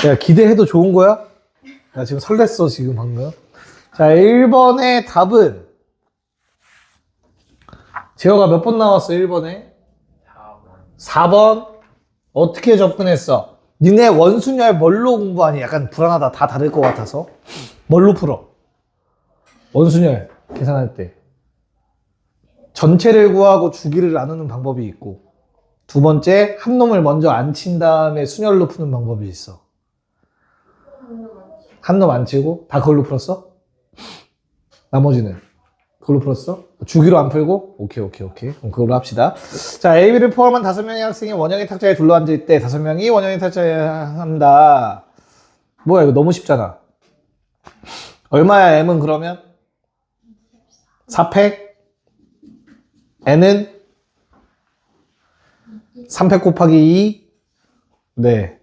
야, 기대해도 좋은 거야? 나 지금 설렜어, 지금 방금. 자, 1번의 답은 제어가 몇 번 나왔어, 1번에? 4번. 어떻게 접근했어? 니네 원순열 뭘로 공부하니? 약간 불안하다. 다 다를 것 같아서. 뭘로 풀어? 원순열 계산할 때. 전체를 구하고 주기를 나누는 방법이 있고, 두 번째, 한 놈을 먼저 안 친 다음에 순열로 푸는 방법이 있어. 한 놈 안 치고 다 그걸로 풀었어? 나머지는 그걸로 풀었어? 주기로 안 풀고? 오케이. 그럼 그걸로 합시다. 자, A, B를 포함한 5명의 학생이 원형의 탁자에 둘러앉을 때 5명이 원형의 탁자에 한다. 뭐야, 이거 너무 쉽잖아. 얼마야, M은 그러면? 4팩? N은? 3팩 곱하기 2? 네.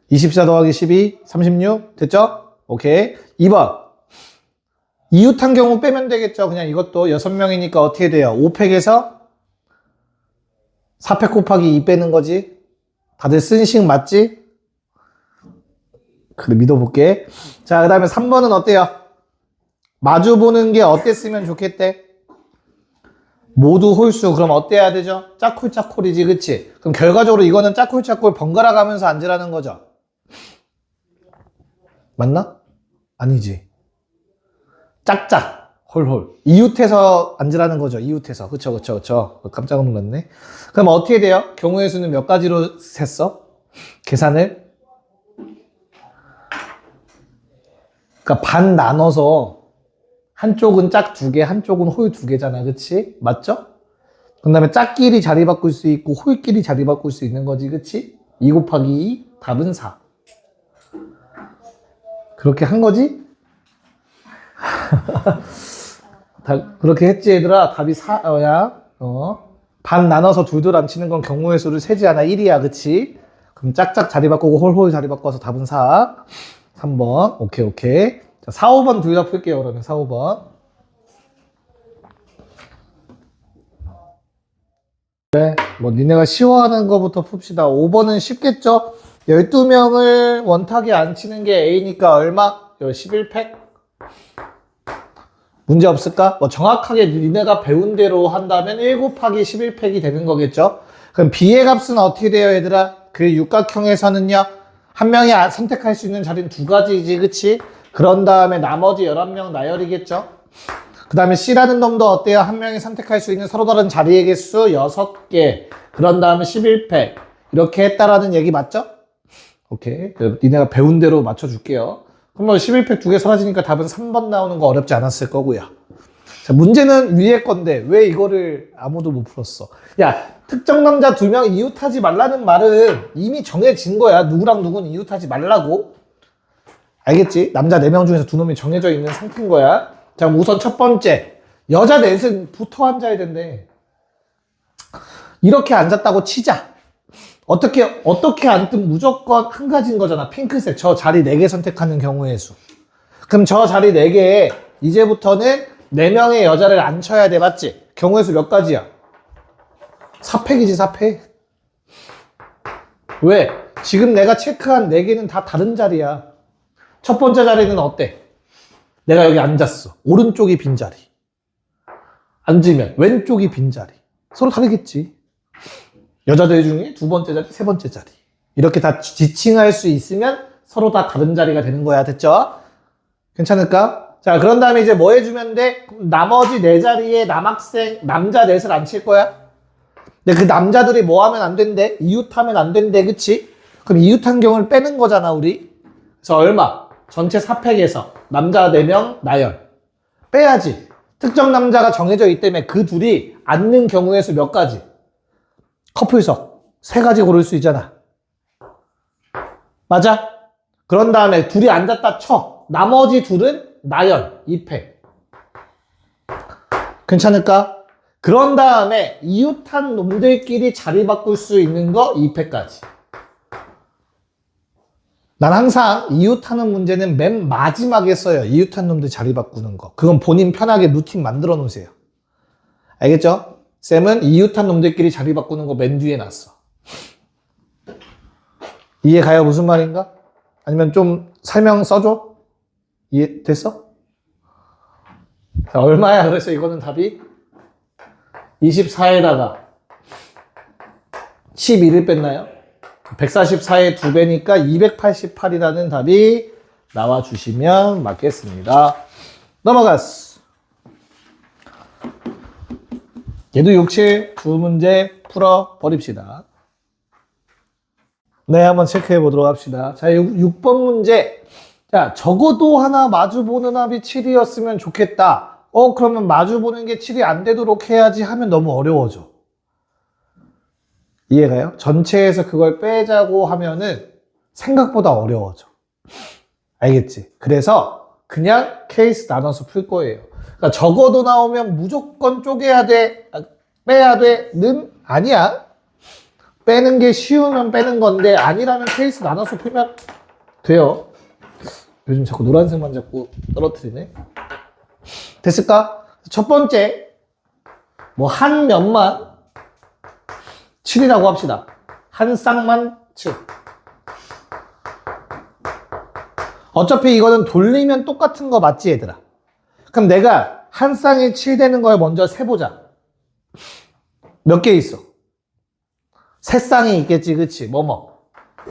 24 더하기 12? 36? 됐죠? 오케이. 2번. 이웃한 경우 빼면 되겠죠. 그냥 이것도 6명이니까 어떻게 돼요? 5팩에서 4팩 곱하기 2 빼는 거지. 다들 쓴 식 맞지? 그래, 믿어볼게. 자, 그 다음에 3번은 어때요? 마주보는 게 어땠으면 좋겠대? 모두 홀수. 그럼 어때야 되죠? 짝콜짝콜이지, 그치? 그럼 결과적으로 이거는 짝콜짝콜 번갈아 가면서 앉으라는 거죠. 맞나? 아니지. 짝짝, 홀홀. 이웃해서 앉으라는 거죠. 이웃해서. 그쵸. 깜짝 놀랐네. 그럼 어떻게 돼요? 경우의 수는 몇 가지로 셌어? 계산을? 그러니까 반 나눠서 한쪽은 짝 2개, 한쪽은 홀 2개잖아. 그치? 맞죠? 그 다음에 짝끼리 자리 바꿀 수 있고 홀끼리 자리 바꿀 수 있는 거지. 그치? 2 곱하기 2, 답은 4. 그렇게 한 거지? 그렇게 했지, 얘들아. 답이 4야. 반 나눠서 둘둘 안 치는 건 경우의 수를 세지 않아. 1이야. 그치? 그럼 짝짝 자리 바꾸고 홀홀 자리 바꿔서 답은 4. 3번. 오케이. 자, 4, 5번 둘 다 풀게요. 그러면 4, 5번. 네, 뭐 니네가 쉬워하는 거부터 풉시다. 5번은 쉽겠죠? 12명을 원탁에 안 치는 게 A니까 얼마? 11팩? 문제 없을까? 뭐 정확하게 니네가 배운 대로 한다면 1 곱하기 11팩이 되는 거겠죠? 그럼 B의 값은 어떻게 돼요, 얘들아? 그 육각형에서는요, 한 명이 선택할 수 있는 자리는 2가지이지, 그치? 그런 다음에 나머지 11명 나열이겠죠? 그 다음에 C라는 놈도 어때요? 한 명이 선택할 수 있는 서로 다른 자리의 개수 6개. 그런 다음에 11팩. 이렇게 했다라는 얘기 맞죠? 오케이. 니네가 배운 대로 맞춰줄게요. 그럼 뭐 11팩 2개 사라지니까 답은 3번 나오는 거 어렵지 않았을 거고요. 자, 문제는 위에 건데 왜 이거를 아무도 못 풀었어? 야, 특정 남자 2명 이웃하지 말라는 말은 이미 정해진 거야. 누구랑 누구는 이웃하지 말라고. 알겠지? 남자 4명 중에서 2놈이 정해져 있는 상태인 거야. 자, 우선 첫 번째. 여자 넷은 붙어 앉아야 된대. 이렇게 앉았다고 치자. 어떻게 앉든 무조건 한 가지인 거잖아. 핑크색. 저 자리 4개 선택하는 경우의 수. 그럼 저 자리 4개에 이제부터는 4명의 여자를 앉혀야 돼. 맞지? 경우의 수 몇 가지야? 4팩이지, 4팩. 왜? 지금 내가 체크한 4개는 다 다른 자리야. 첫 번째 자리는 어때? 내가 여기 앉았어. 오른쪽이 빈자리. 앉으면 왼쪽이 빈자리. 서로 다르겠지. 여자들 중에 2번째 자리, 3번째 자리. 이렇게 다 지칭할 수 있으면 서로 다 다른 자리가 되는 거야. 됐죠? 괜찮을까? 자, 그런 다음에 이제 뭐 해주면 돼? 나머지 4자리에 남학생, 남자 넷을 앉힐 거야? 근데 그 남자들이 뭐 하면 안 된대? 이웃하면 안 된대. 그치? 그럼 이웃한 경우를 빼는 거잖아, 우리. 그래서 얼마? 전체 4팩에서 남자 4명 나열. 빼야지. 특정 남자가 정해져 있기 때문에 그 둘이 앉는 경우의 수 몇 가지? 커플석 3가지 고를 수 있잖아. 맞아? 그런 다음에 둘이 앉았다 쳐. 나머지 둘은 나열 2팩. 괜찮을까? 그런 다음에 이웃한 놈들끼리 자리 바꿀 수 있는 거 2팩까지. 난 항상 이웃하는 문제는 맨 마지막에 써요. 이웃한 놈들 자리 바꾸는 거. 그건 본인 편하게 루틴 만들어 놓으세요. 알겠죠? 쌤은 이웃한 놈들끼리 자리 바꾸는 거 맨 뒤에 놨어. 이해 가요? 무슨 말인가? 아니면 좀 설명 써줘? 이해 됐어? 자, 얼마야? 그래서 이거는 답이 24에다가 12를 뺐나요? 144의 2배니까 288이라는 답이 나와주시면 맞겠습니다. 넘어갔어. 얘도 6, 7 두 문제 풀어버립시다. 네, 한번 체크해 보도록 합시다. 자, 6번 문제. 자, 적어도 하나 마주보는 합이 7이었으면 좋겠다. 그러면 마주보는 게 7이 안 되도록 해야지 하면 너무 어려워져. 이해가요? 전체에서 그걸 빼자고 하면은 생각보다 어려워져. 알겠지? 그래서 그냥 케이스 나눠서 풀 거예요. 그러니까 적어도 나오면 무조건 쪼개야 돼, 빼야 돼는 아니야. 빼는 게 쉬우면 빼는 건데 아니라면 케이스 나눠서 풀면 돼요. 요즘 자꾸 노란색만 자꾸 떨어뜨리네. 됐을까? 첫 번째, 뭐 한 면만 7이라고 합시다. 한 쌍만 7. 어차피 이거는 돌리면 똑같은 거 맞지, 얘들아? 그럼 내가 한 쌍이 7 되는 걸 먼저 세보자. 몇 개 있어? 세 쌍이 있겠지, 그치?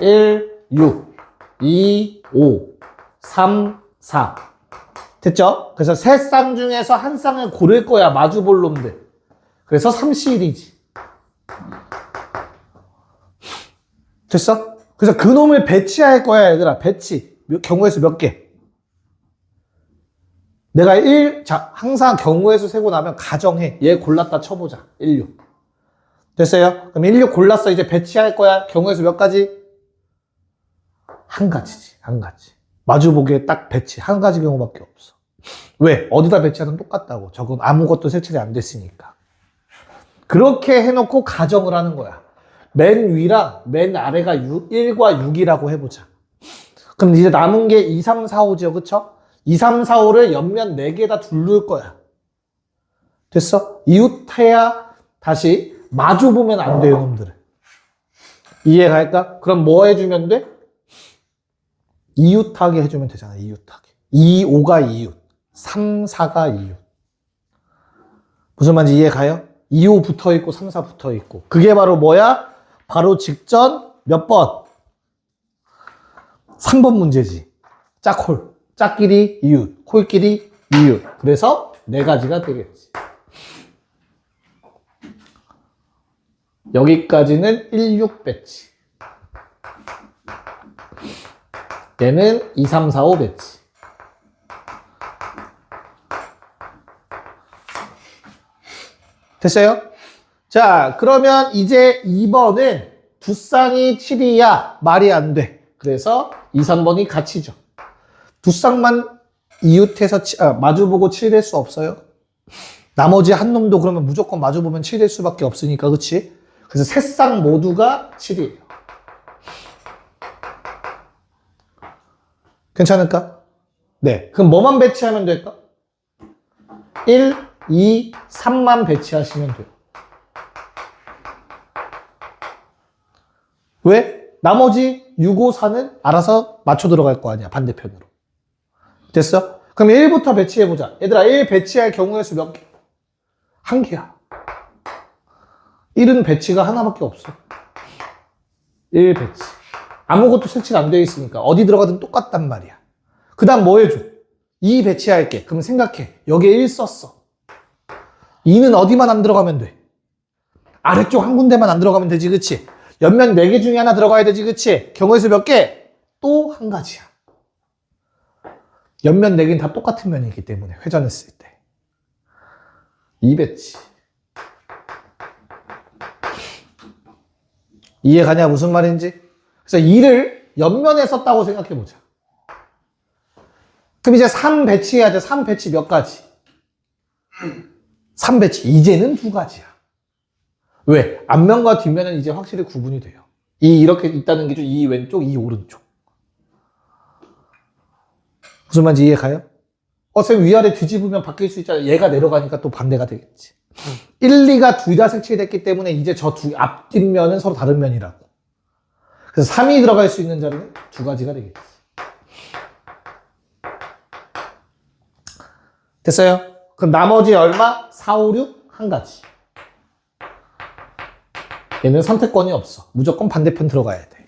1, 6, 2, 5, 3, 4. 됐죠? 그래서 세 쌍 중에서 한 쌍을 고를 거야, 마주볼 놈들. 그래서 3C1이지. 됐어? 그래서 그 놈을 배치할 거야, 얘들아. 배치. 경우의 수 몇 개? 내가 항상 경우의 수 세고 나면 가정해. 얘 골랐다 쳐보자. 1, 6. 됐어요? 그럼 1, 6 골랐어. 이제 배치할 거야. 경우의 수 몇 가지? 한 가지지. 한 가지. 마주보기에 딱 배치. 한 가지 경우밖에 없어. 왜? 어디다 배치하든 똑같다고. 저건 아무것도 색칠이 안 됐으니까. 그렇게 해놓고 가정을 하는 거야. 맨 위랑 맨 아래가 1과 6이라고 해보자. 그럼 이제 남은 게 2, 3, 4, 5죠. 그쵸? 2, 3, 4, 5를 옆면 4개에다 둘러올 거야. 됐어? 이웃해야 다시 마주보면 안 돼요, 놈들을. 이해갈까? 그럼 뭐 해주면 돼? 이웃하게 해주면 되잖아, 이웃하게. 2, 5가 이웃. 3, 4가 이웃. 무슨 말인지 이해가요? 2, 5 붙어 있고 3, 4 붙어 있고. 그게 바로 뭐야? 바로 직전 몇 번? 3번 문제지. 짝홀. 짝끼리 이웃. 홀끼리 이웃. 그래서 4가지가 되겠지. 여기까지는 1, 6 배치. 얘는 2, 3, 4, 5 배치. 됐어요? 자, 그러면 이제 2번은 두 쌍이 7이야. 말이 안 돼. 그래서 2, 3번이 같이죠. 두 쌍만 이웃해서 마주보고 7 될 수 없어요. 나머지 한 놈도 그러면 무조건 마주보면 7 될 수밖에 없으니까, 그치? 그래서 세 쌍 모두가 7이에요. 괜찮을까? 네. 그럼 뭐만 배치하면 될까? 1, 2, 3만 배치하시면 돼요. 왜? 나머지 6, 5, 4는 알아서 맞춰 들어갈 거 아니야, 반대편으로. 됐어? 그럼 1부터 배치해보자. 얘들아, 1 배치할 경우의 수 몇 개? 한 개야. 1은 배치가 하나밖에 없어. 1 배치. 아무것도 설치가 안 되어 있으니까 어디 들어가든 똑같단 말이야. 그 다음 뭐 해줘? 2 배치할게. 그럼 생각해. 여기에 1 썼어. 2는 어디만 안 들어가면 돼? 아래쪽 한 군데만 안 들어가면 되지, 그치? 옆면 4개 중에 하나 들어가야 되지, 그치? 경우의 수 몇 개? 또 한 가지야. 옆면 4개는 다 똑같은 면이기 때문에 회전했을 때 2배치. 이해가냐 무슨 말인지? 그래서 2를 옆면에 썼다고 생각해보자. 그럼 이제 3 배치해야 돼. 3 배치 몇 가지? 3 배치 이제는 2가지야. 왜? 앞면과 뒷면은 이제 확실히 구분이 돼요. 이렇게 있다는 게 이 왼쪽, 이 오른쪽. 무슨 말인지 이해가요? 쌤 위아래 뒤집으면 바뀔 수 있잖아요. 얘가 내려가니까 또 반대가 되겠지. 1, 2가 둘 다 색칠됐기 때문에 이제 저 앞, 뒷면은 서로 다른 면이라고. 그래서 3이 들어갈 수 있는 자리는 2가지가 되겠지. 됐어요? 그럼 나머지 얼마? 4, 5, 6? 한 가지. 얘는 선택권이 없어. 무조건 반대편 들어가야 돼.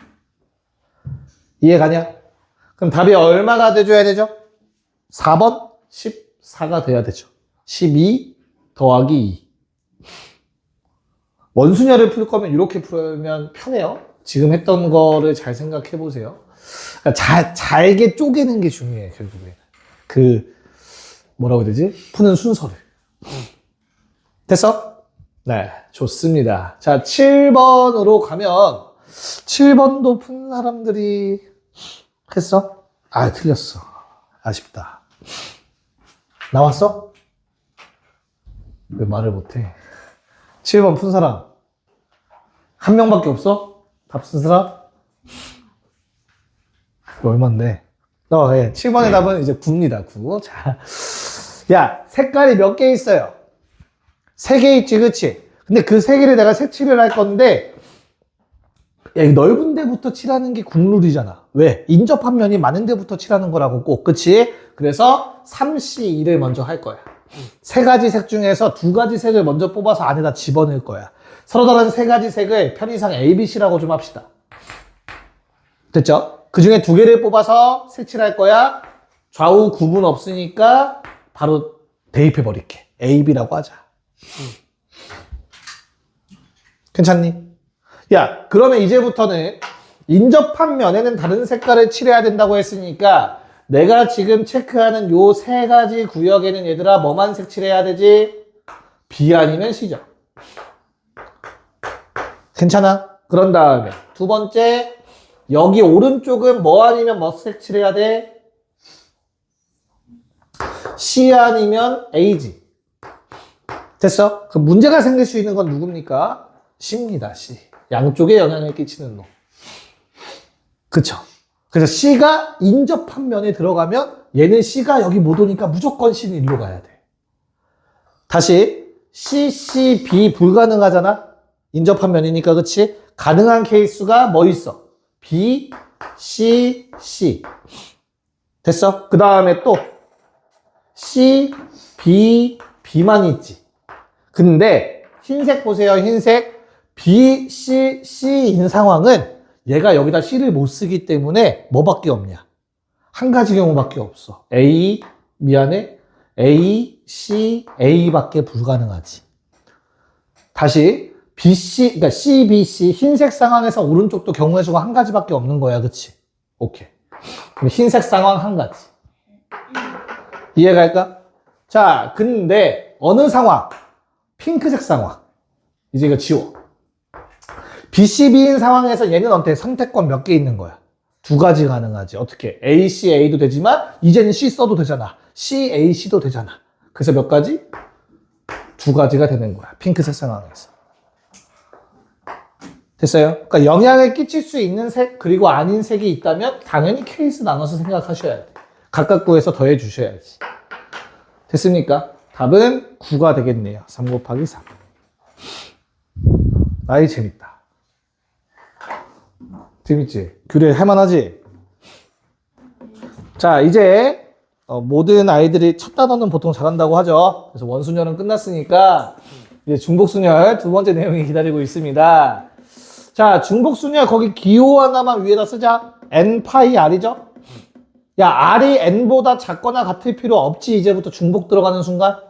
이해가냐? 그럼 답이 얼마가 돼줘야 되죠? 4번 14가 돼야 되죠. 12 더하기 2. 원수녀를 풀 거면 이렇게 풀면 편해요. 지금 했던 거를 잘 생각해 보세요. 그러니까 잘게 쪼개는 게 중요해, 결국에. 뭐라고 해야 되지? 푸는 순서를. 됐어? 네, 좋습니다. 자, 7번으로 가면, 7번도 푼 사람들이 했어? 아, 틀렸어. 아쉽다. 나왔어? 왜 말을 못해? 7번 푼 사람. 한 명밖에 없어? 답 쓴 사람? 얼만데? 예, 7번의 답은 이제 9입니다, 9. 자. 야, 색깔이 몇 개 있어요? 3개 있지, 그치? 근데 그 3개를 내가 색칠을 할 건데, 야, 이 넓은 데부터 칠하는 게 국룰이잖아. 왜? 인접한 면이 많은 데부터 칠하는 거라고 꼭, 그치? 그래서 3C2를 먼저 할 거야. 3가지 색 중에서 2가지 색을 먼저 뽑아서 안에다 집어넣을 거야. 서로 다른 3가지 색을 편의상 A, B, C라고 좀 합시다. 됐죠? 그 중에 2개를 뽑아서 색칠할 거야. 좌우 구분 없으니까 바로 대입해 버릴게. A, B라고 하자. 괜찮니? 야, 그러면 이제부터는 인접한 면에는 다른 색깔을 칠해야 된다고 했으니까 내가 지금 체크하는 요 3가지 구역에는 얘들아 뭐만 색칠해야 되지? B 아니면 C죠. 괜찮아? 그런 다음에 2번째, 여기 오른쪽은 뭐 아니면 뭐 색칠해야 돼? C 아니면 A지. 됐어? 그 문제가 생길 수 있는 건 누굽니까? C입니다, C. 양쪽에 영향을 끼치는 놈. 그쵸? 그래서 C가 인접한 면에 들어가면 얘는 C가 여기 못 오니까 무조건 C는 일로 가야 돼. 다시 C, C, B 불가능하잖아? 인접한 면이니까, 그치? 가능한 케이스가 뭐 있어? B, C, C. 됐어? 그 다음에 또 C, B, B만 있지. 근데 흰색 보세요, 흰색. B, C, C인 상황은 얘가 여기다 C를 못 쓰기 때문에 뭐밖에 없냐? 한 가지 경우밖에 없어. A, 미안해. A, C, A밖에 불가능하지. 다시 B, C, 그러니까 C, B, C 흰색 상황에서 오른쪽도 경우의 수가 한 가지밖에 없는 거야, 그치? 오케이. 그럼 흰색 상황 한 가지. 이해갈까? 자, 근데 어느 상황? 핑크색 상황. 이제 이거 지워. B, C, B인 상황에서 얘는 어때? 선택권 몇 개 있는 거야? 2가지 가능하지. 어떻게? A, C, A도 되지만 이제는 C 써도 되잖아. C, A, C도 되잖아. 그래서 몇 가지? 2가지가 되는 거야. 핑크색 상황에서. 됐어요? 그러니까 영향을 끼칠 수 있는 색 그리고 아닌 색이 있다면 당연히 케이스 나눠서 생각하셔야 돼. 각각 구해서 더해 주셔야지. 됐습니까? 답은 9가 되겠네요. 3 곱하기 3. 아이 재밌다. 재밌지? 규례 할만하지? 자, 이제 모든 아이들이 첫 단어는 보통 잘한다고 하죠. 그래서 원순열은 끝났으니까 이제 중복순열 2번째 내용이 기다리고 있습니다. 자, 중복순열 거기 기호 하나만 위에다 쓰자. n 파이 r이죠? 야, r이 n보다 작거나 같을 필요 없지. 이제부터 중복 들어가는 순간.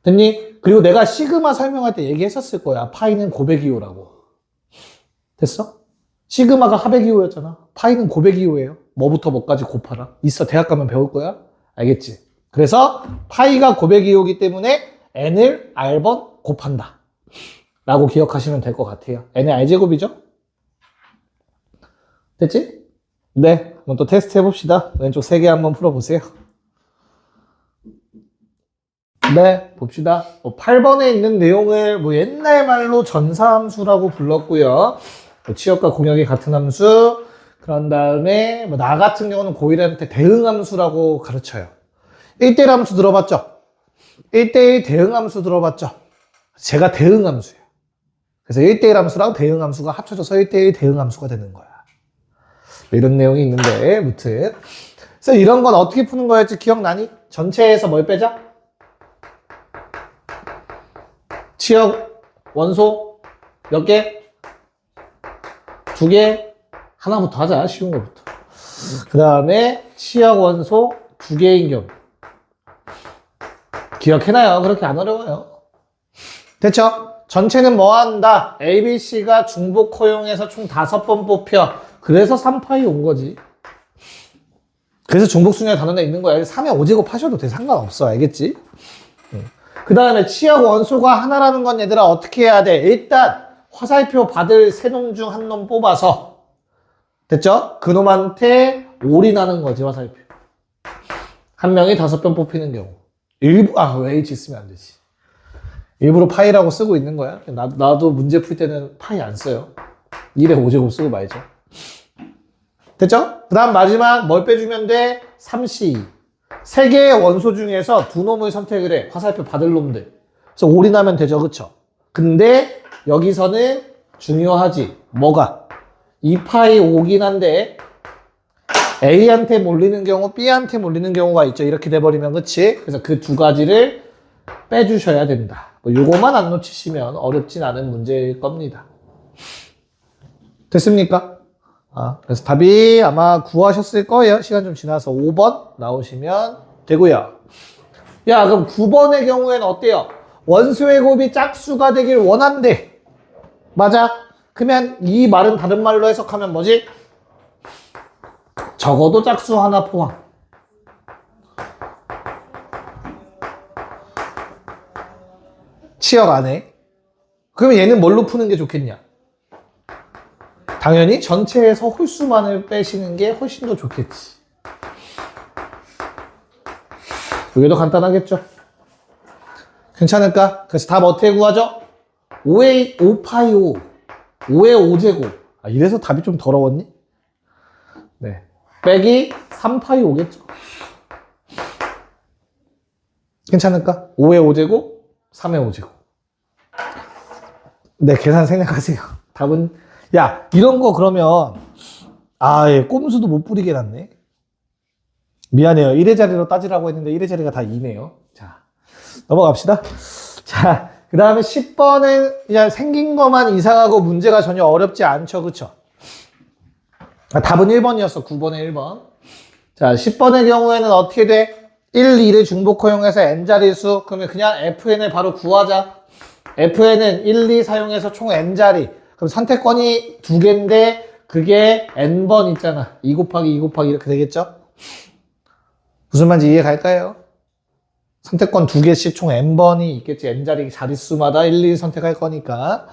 됐니? 그리고 내가 시그마 설명할 때 얘기했었을 거야. 파이는 고배기호라고. 됐어? 시그마가 하배기호였잖아. 파이는 고배기호예요. 뭐부터 뭐까지 곱하라. 있어. 대학 가면 배울 거야. 알겠지? 그래서 파이가 고배기호이기 때문에 n을 r번 곱한다. 라고 기억하시면 될 것 같아요. n의 r제곱이죠? 됐지? 네. 그럼 또 테스트 해봅시다. 왼쪽 3개 한번 풀어보세요. 네. 봅시다. 8번에 있는 내용을 옛날 말로 전사함수라고 불렀고요. 취역과 공역이 같은 함수. 그런 다음에 나 같은 경우는 고1한테 대응함수라고 가르쳐요. 1대1 함수 들어봤죠? 1대1 대응함수 들어봤죠? 제가 대응함수예요. 그래서 1대1 함수랑 대응함수가 합쳐져서 1대1 대응함수가 되는 거야. 이런 내용이 있는데, 무튼 그래서 이런 건 어떻게 푸는 거였지? 기억나니? 전체에서 뭘 빼자? 치역, 원소, 몇 개? 2개? 하나부터 하자. 쉬운 거부터. 그 다음에 치역, 원소 2개인 경우. 기억해놔요. 그렇게 안 어려워요. 됐죠? 전체는 뭐 한다? ABC가 중복 허용해서 총 5번 뽑혀. 그래서 3파이 온 거지. 그래서 중복순위에 단원에 있는 거야. 3에 5제곱 하셔도 돼. 상관없어. 알겠지? 그 다음에 치역 원소가 하나라는 건 얘들아 어떻게 해야 돼? 일단 화살표 받을 세 놈 중 한 놈 뽑아서 됐죠? 그 놈한테 올인하는 거지 화살표. 한 명이 5번 뽑히는 경우. 왜 H 쓰면 안 되지. 일부러 파이라고 쓰고 있는 거야. 나도 문제 풀 때는 파이 안 써요. 1에 5제곱 쓰고 말죠. 됐죠? 그 다음 마지막 뭘 빼주면 돼? 3C. 3개의 원소 중에서 2놈을 선택을 해. 화살표 받을 놈들. 그래서 올인하면 되죠. 그쵸? 근데 여기서는 중요하지. 뭐가? 2파이 오긴 한데 A한테 몰리는 경우, B한테 몰리는 경우가 있죠. 이렇게 돼버리면, 그치? 그래서 그 2가지를 빼주셔야 된다. 요거만 안 놓치시면 어렵진 않은 문제일 겁니다. 됐습니까? 그래서 답이 아마 구하셨을 거예요. 시간 좀 지나서 5번 나오시면 되고요. 야, 그럼 9번의 경우에는 어때요? 원소의 곱이 짝수가 되길 원한대. 맞아? 그러면 이 말은 다른 말로 해석하면 뭐지? 적어도 짝수 하나 포함. 치역 안에. 그러면 얘는 뭘로 푸는 게 좋겠냐? 당연히 전체에서 홀수만을 빼시는 게 훨씬 더 좋겠지. 이게 더 간단하겠죠? 괜찮을까? 그래서 답 어떻게 구하죠? 5의 5파이 5. 5의 5제곱. 이래서 답이 좀 더러웠니? 네. 빼기 3파이 5겠죠? 괜찮을까? 5의 5제곱, 3의 5제곱. 네, 계산 생략하세요. 답은, 야, 이런 거 그러면, 꼼수도 못 부리게 해놨네. 미안해요. 1의 자리로 따지라고 했는데 1의 자리가 다 2네요. 자, 넘어갑시다. 자, 그 다음에 10번은 그냥 생긴 것만 이상하고 문제가 전혀 어렵지 않죠. 그쵸? 답은 1번이었어. 9번에 1번. 자, 10번의 경우에는 어떻게 돼? 1, 2를 중복 허용해서 n자리수. 그러면 그냥 fn을 바로 구하자. fn은 1, 2 사용해서 총 n자리. 그럼 선택권이 2개인데 그게 n번 있잖아. 2 곱하기 2 곱하기 이렇게 되겠죠? 무슨 말인지 이해 갈까요? 선택권 2개씩 총 n번이 있겠지. n자리 자릿수마다 1, 2 선택할 거니까.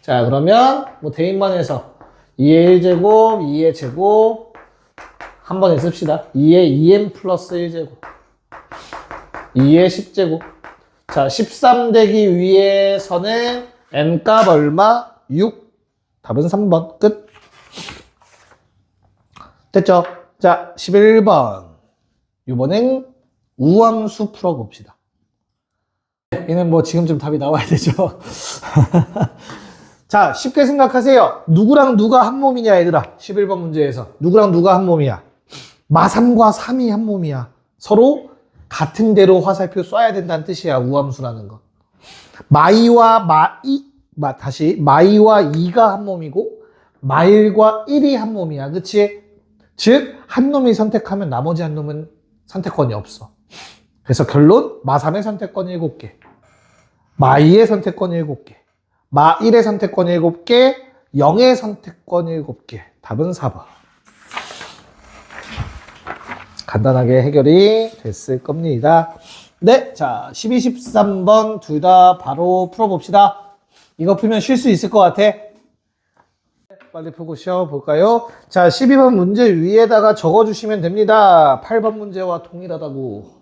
자, 그러면 뭐 대입만 해서 2의 1제곱, 2의 제곱 한 번에 씁시다. 2의 2n 플러스 1제곱 2의 10제곱. 자, 13 되기 위해서는 n값 얼마? 6. 답은 3번. 끝. 됐죠? 자, 11번. 이번엔 우함수 풀어봅시다. 얘는 뭐 지금쯤 답이 나와야 되죠. 자, 쉽게 생각하세요. 누구랑 누가 한 몸이냐, 얘들아. 11번 문제에서. 누구랑 누가 한 몸이야? 마3과 3이 한 몸이야. 서로 같은 대로 화살표 쏴야 된다는 뜻이야, 우함수라는 거. 마이와 2가 한 몸이고, 마1과 1이 한 몸이야. 그치? 즉, 한 놈이 선택하면 나머지 한 놈은 선택권이 없어. 그래서 결론, 마3의 선택권 7개. 마2의 선택권 7개. 마1의 선택권 7개, 0의 선택권 7개. 답은 4번. 간단하게 해결이 됐을 겁니다. 네, 자, 12, 13번 둘 다 바로 풀어봅시다. 이거 풀면 쉴 수 있을 것 같아. 빨리 풀고 쉬어볼까요? 자, 12번 문제 위에다가 적어주시면 됩니다. 8번 문제와 동일하다고.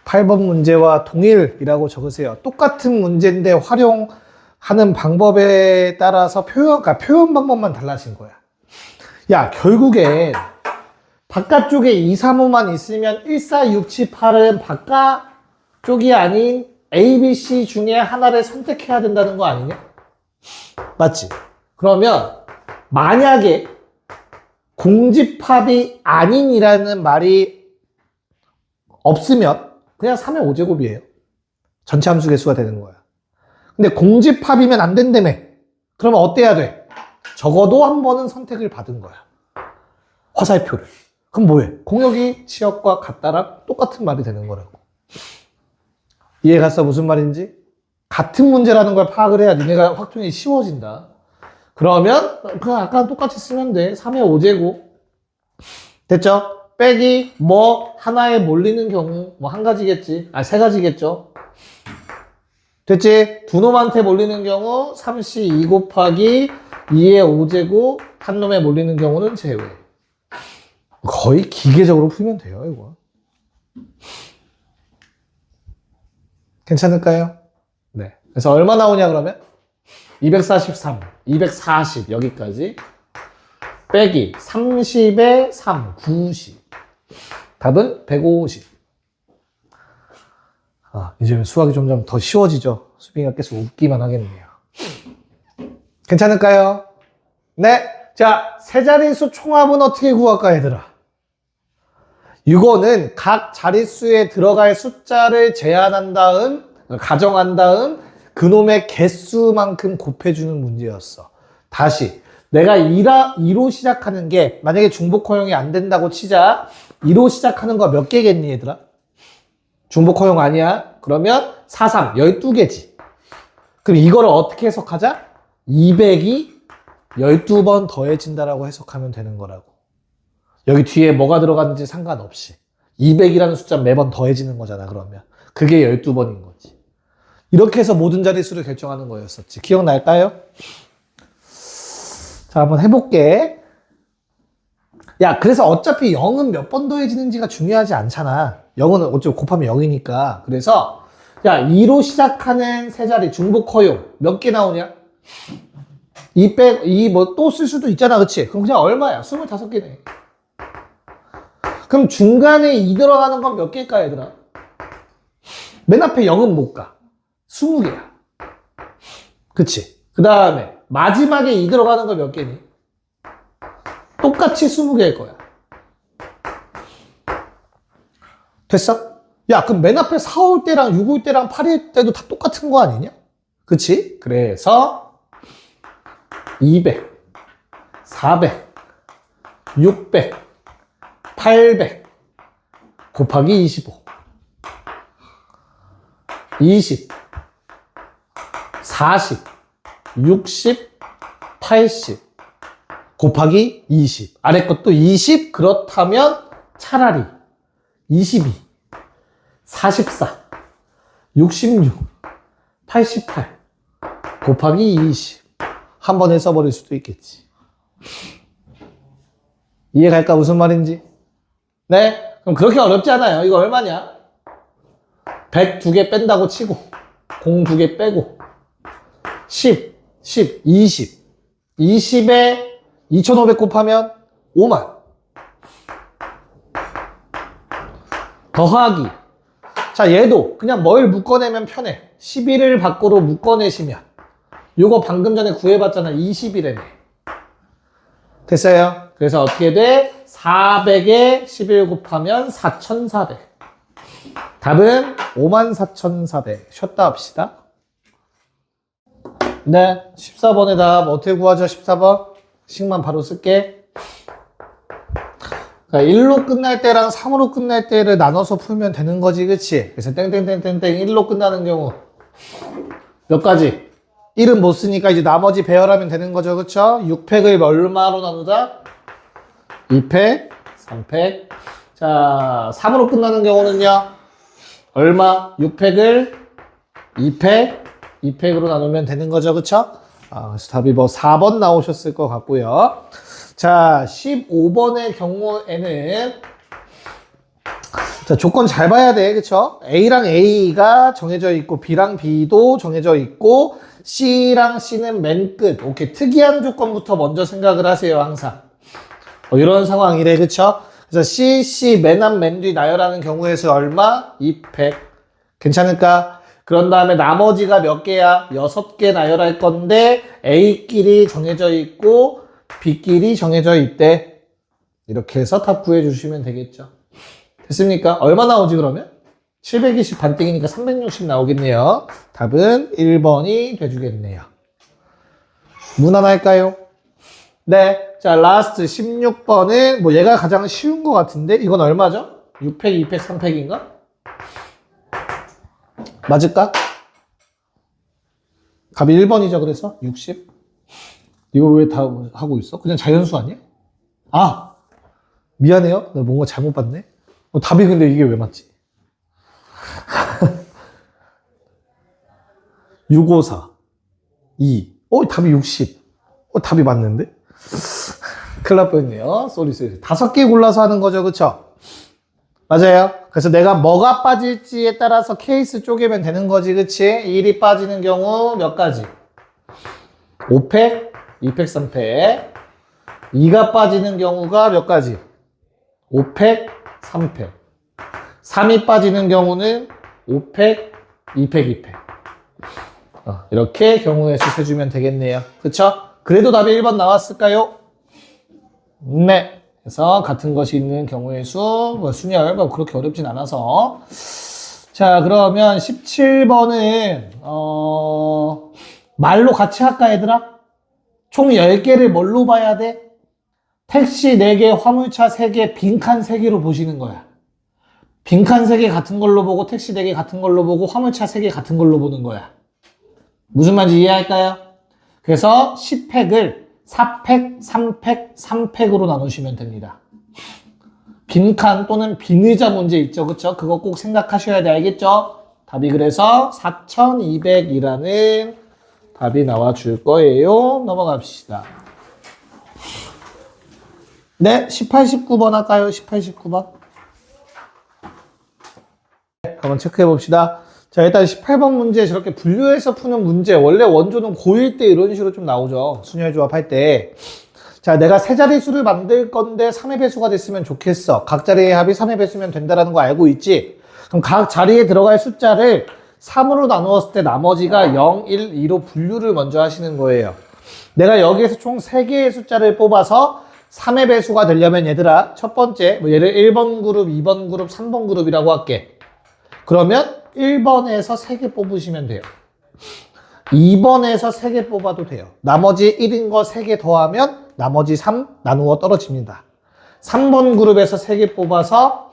8번 문제와 동일이라고 적으세요. 똑같은 문제인데 활용하는 방법에 따라서 표현 방법만 달라진 거야. 야, 결국엔 바깥쪽에 2, 3, 5만 있으면 1, 4, 6, 7, 8은 바깥쪽이 아닌 A, B, C 중에 하나를 선택해야 된다는 거 아니냐? 맞지? 그러면 만약에 공집합이 아닌이라는 말이 없으면 그냥 3의 5제곱이에요. 전체 함수 개수가 되는 거야. 근데 공집합이면 안 된다며. 그러면 어때야 돼? 적어도 한 번은 선택을 받은 거야. 화살표를. 그럼 뭐해? 공역이 치역과 같다랑 똑같은 말이 되는 거라고. 이해 갔어? 무슨 말인지? 같은 문제라는 걸 파악을 해야 니네가 확정이 쉬워진다. 그러면 그냥 아까랑 똑같이 쓰면 돼. 3의 5제곱. 됐죠? 빼기 뭐 하나에 몰리는 경우 뭐 한 가지겠지. 아, 세 가지겠죠. 됐지? 두 놈한테 몰리는 경우 3C2 곱하기 2의 5제곱, 한 놈에 몰리는 경우는 제외. 거의 기계적으로 풀면 돼요, 이거. 괜찮을까요? 네. 그래서 얼마 나오냐 그러면? 243, 240 여기까지 빼기 30에 3, 90. 답은 150. 아, 이제 수학이 점점 더 쉬워지죠. 수빈이가 계속 웃기만 하겠네요. 괜찮을까요? 네. 자, 세 자릿수 총합은 어떻게 구할까, 얘들아? 이거는 각 자릿수에 들어갈 숫자를 제한한 다음, 가정한 다음 그놈의 개수만큼 곱해주는 문제였어. 다시. 내가 2로 시작하는 게, 만약에 중복 허용이 안 된다고 치자. 2로 시작하는 거 몇 개겠니, 얘들아? 중복 허용 아니야? 그러면 4, 3, 12개지. 그럼 이거를 어떻게 해석하자? 200이 12번 더해진다라고 해석하면 되는 거라고. 여기 뒤에 뭐가 들어갔는지 상관없이. 200이라는 숫자 매번 더해지는 거잖아, 그러면. 그게 12번인 거지. 이렇게 해서 모든 자릿수를 결정하는 거였었지. 기억날까요? 자, 한번 해볼게. 야, 그래서 어차피 0은 몇 번 더해지는지가 중요하지 않잖아. 0은 어차피 곱하면 0이니까. 그래서, 야, 2로 시작하는 세 자리 중복 허용 몇 개 나오냐? 2 뭐 또 쓸 수도 있잖아, 그치? 그럼 그냥 얼마야? 25개네. 그럼 중간에 2 들어가는 건 몇 개일까, 얘들아? 맨 앞에 0은 못 가. 20개야. 그치? 그 다음에 마지막에 2 들어가는 거 몇 개니? 똑같이 20개일 거야. 됐어? 야, 그럼 맨 앞에 4 올 때랑 6 올 때랑 8 올 때도 다 똑같은 거 아니냐? 그치? 그래서 200, 400, 600, 800 곱하기 25, 20, 40, 60, 80 곱하기 20. 아래 것도 20. 그렇다면 차라리 22, 44, 66, 88 곱하기 20 한 번에 써버릴 수도 있겠지. 이해갈까? 무슨 말인지? 네? 그럼 그렇게 어렵지 않아요. 이거 얼마냐? 100 2개 뺀다고 치고 0 2개 빼고 10, 10, 20 20에 2500 곱하면 5만 더하기. 자, 얘도 그냥 뭘 묶어내면 편해. 11을 밖으로 묶어내시면 요거 방금 전에 구해봤잖아. 20이라며. 됐어요? 그래서 어떻게 돼? 400에 11 곱하면 4400. 답은 54,400. 쉬었다 합시다. 네, 14번의 답 어떻게 구하죠? 14번 식만 바로 쓸게. 그러니까 1로 끝날 때랑 3으로 끝날 때를 나눠서 풀면 되는 거지, 그치? 그래서 땡땡땡땡땡 1로 끝나는 경우 몇 가지? 1은 못 쓰니까 이제 나머지 배열하면 되는 거죠, 그쵸? 6팩을 얼마로 나누다? 2팩, 3팩. 자, 3으로 끝나는 경우는요? 얼마? 6팩을 2팩, 2팩으로 나누면 되는 거죠, 그쵸? 그래서 답이 뭐 4번 나오셨을 것 같고요. 자, 15번의 경우에는 자, 조건 잘 봐야 돼, 그쵸? A랑 A가 정해져 있고 B랑 B도 정해져 있고 C랑 C는 맨 끝. 오케이, 특이한 조건부터 먼저 생각을 하세요, 항상. 이런 상황이래, 그쵸? 그래서 C, C 맨 앞, 맨 뒤 나열하는 경우에서 얼마? 2팩. 괜찮을까? 그런 다음에 나머지가 몇 개야? 6개 나열할 건데 A끼리 정해져 있고 B끼리 정해져 있대. 이렇게 해서 답 구해주시면 되겠죠. 됐습니까? 얼마 나오지 그러면? 720 반띵이니까 360 나오겠네요. 답은 1번이 돼주겠네요. 무난할까요? 네. 자, 라스트 16번은 뭐 얘가 가장 쉬운 것 같은데 이건 얼마죠? 6팩, 2팩, 3팩인가? 맞을까? 답이 1번이죠. 그래서 60. 이거 왜 다 하고 있어? 그냥 자연수 아니야? 아! 미안해요. 나 뭔가 잘못 봤네. 답이 근데 이게 왜 맞지? 654 2 답이 60 답이 맞는데? 큰일 날 뻔했네요. 쏘리. 5개 골라서 하는 거죠. 그쵸? 맞아요. 그래서 내가 뭐가 빠질지에 따라서 케이스 쪼개면 되는 거지. 그치? 1이 빠지는 경우 몇 가지? 5팩, 2팩, 3팩. 2가 빠지는 경우가 몇 가지? 5팩, 3팩. 3이 빠지는 경우는 5팩, 2팩, 2팩. 이렇게 경우의 수 세주면 되겠네요. 그쵸? 그래도 답이 1번 나왔을까요? 네. 그래서 같은 것이 있는 경우의 수, 순열, 그렇게 어렵진 않아서. 자, 그러면 17번은, 말로 같이 할까, 얘들아? 총 10개를 뭘로 봐야 돼? 택시 4개, 화물차 3개, 빈칸 3개로 보시는 거야. 빈칸 3개 같은 걸로 보고, 택시 4개 같은 걸로 보고, 화물차 3개 같은 걸로 보는 거야. 무슨 말인지 이해할까요? 그래서 10팩을 4팩, 3팩, 3팩으로 나누시면 됩니다. 빈칸 또는 빈의자 문제 있죠. 그쵸? 그거 꼭 생각하셔야 돼. 알겠죠? 답이 그래서 4200이라는 답이 나와 줄 거예요. 넘어갑시다. 네, 18, 19번 할까요? 18, 19번. 한번 체크해 봅시다. 자, 일단 18번 문제 저렇게 분류해서 푸는 문제. 원래 원조는 고1 때 이런 식으로 좀 나오죠. 순열 조합할 때. 자, 내가 세 자릿수를 만들 건데 3의 배수가 됐으면 좋겠어. 각 자리의 합이 3의 배수면 된다는 거 알고 있지? 그럼 각 자리에 들어갈 숫자를 3으로 나누었을 때 나머지가 0, 1, 2로 분류를 먼저 하시는 거예요. 내가 여기에서 총 3개의 숫자를 뽑아서 3의 배수가 되려면 얘들아, 첫 번째, 얘를 1번 그룹, 2번 그룹, 3번 그룹이라고 할게. 그러면 1번에서 3개 뽑으시면 돼요. 2번에서 3개 뽑아도 돼요. 나머지 1인 거 3개 더하면 나머지 3 나누어 떨어집니다. 3번 그룹에서 3개 뽑아서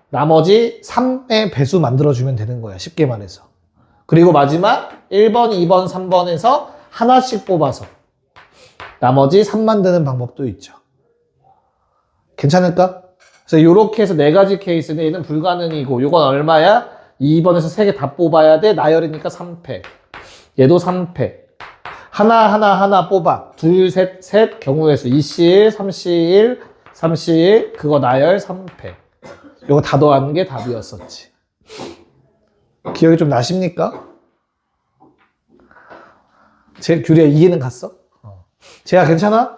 나머지 3의 배수 만들어주면 되는 거예요. 쉽게 말해서. 그리고 마지막 1번, 2번, 3번에서 하나씩 뽑아서 나머지 3 만드는 방법도 있죠. 괜찮을까? 그래서 이렇게 해서 4가지 케이스인데 얘는 불가능이고 이건 얼마야? 2번에서 3개 다 뽑아야 돼. 나열이니까 3팩. 얘도 3팩. 하나 뽑아. 둘, 셋 경우의 수. 2C1, 3C1, 3C1 그거 나열 3팩. 이거 다 더하는 게 답이었었지. 기억이 좀 나십니까? 규리야 이해는 갔어? 재야 괜찮아?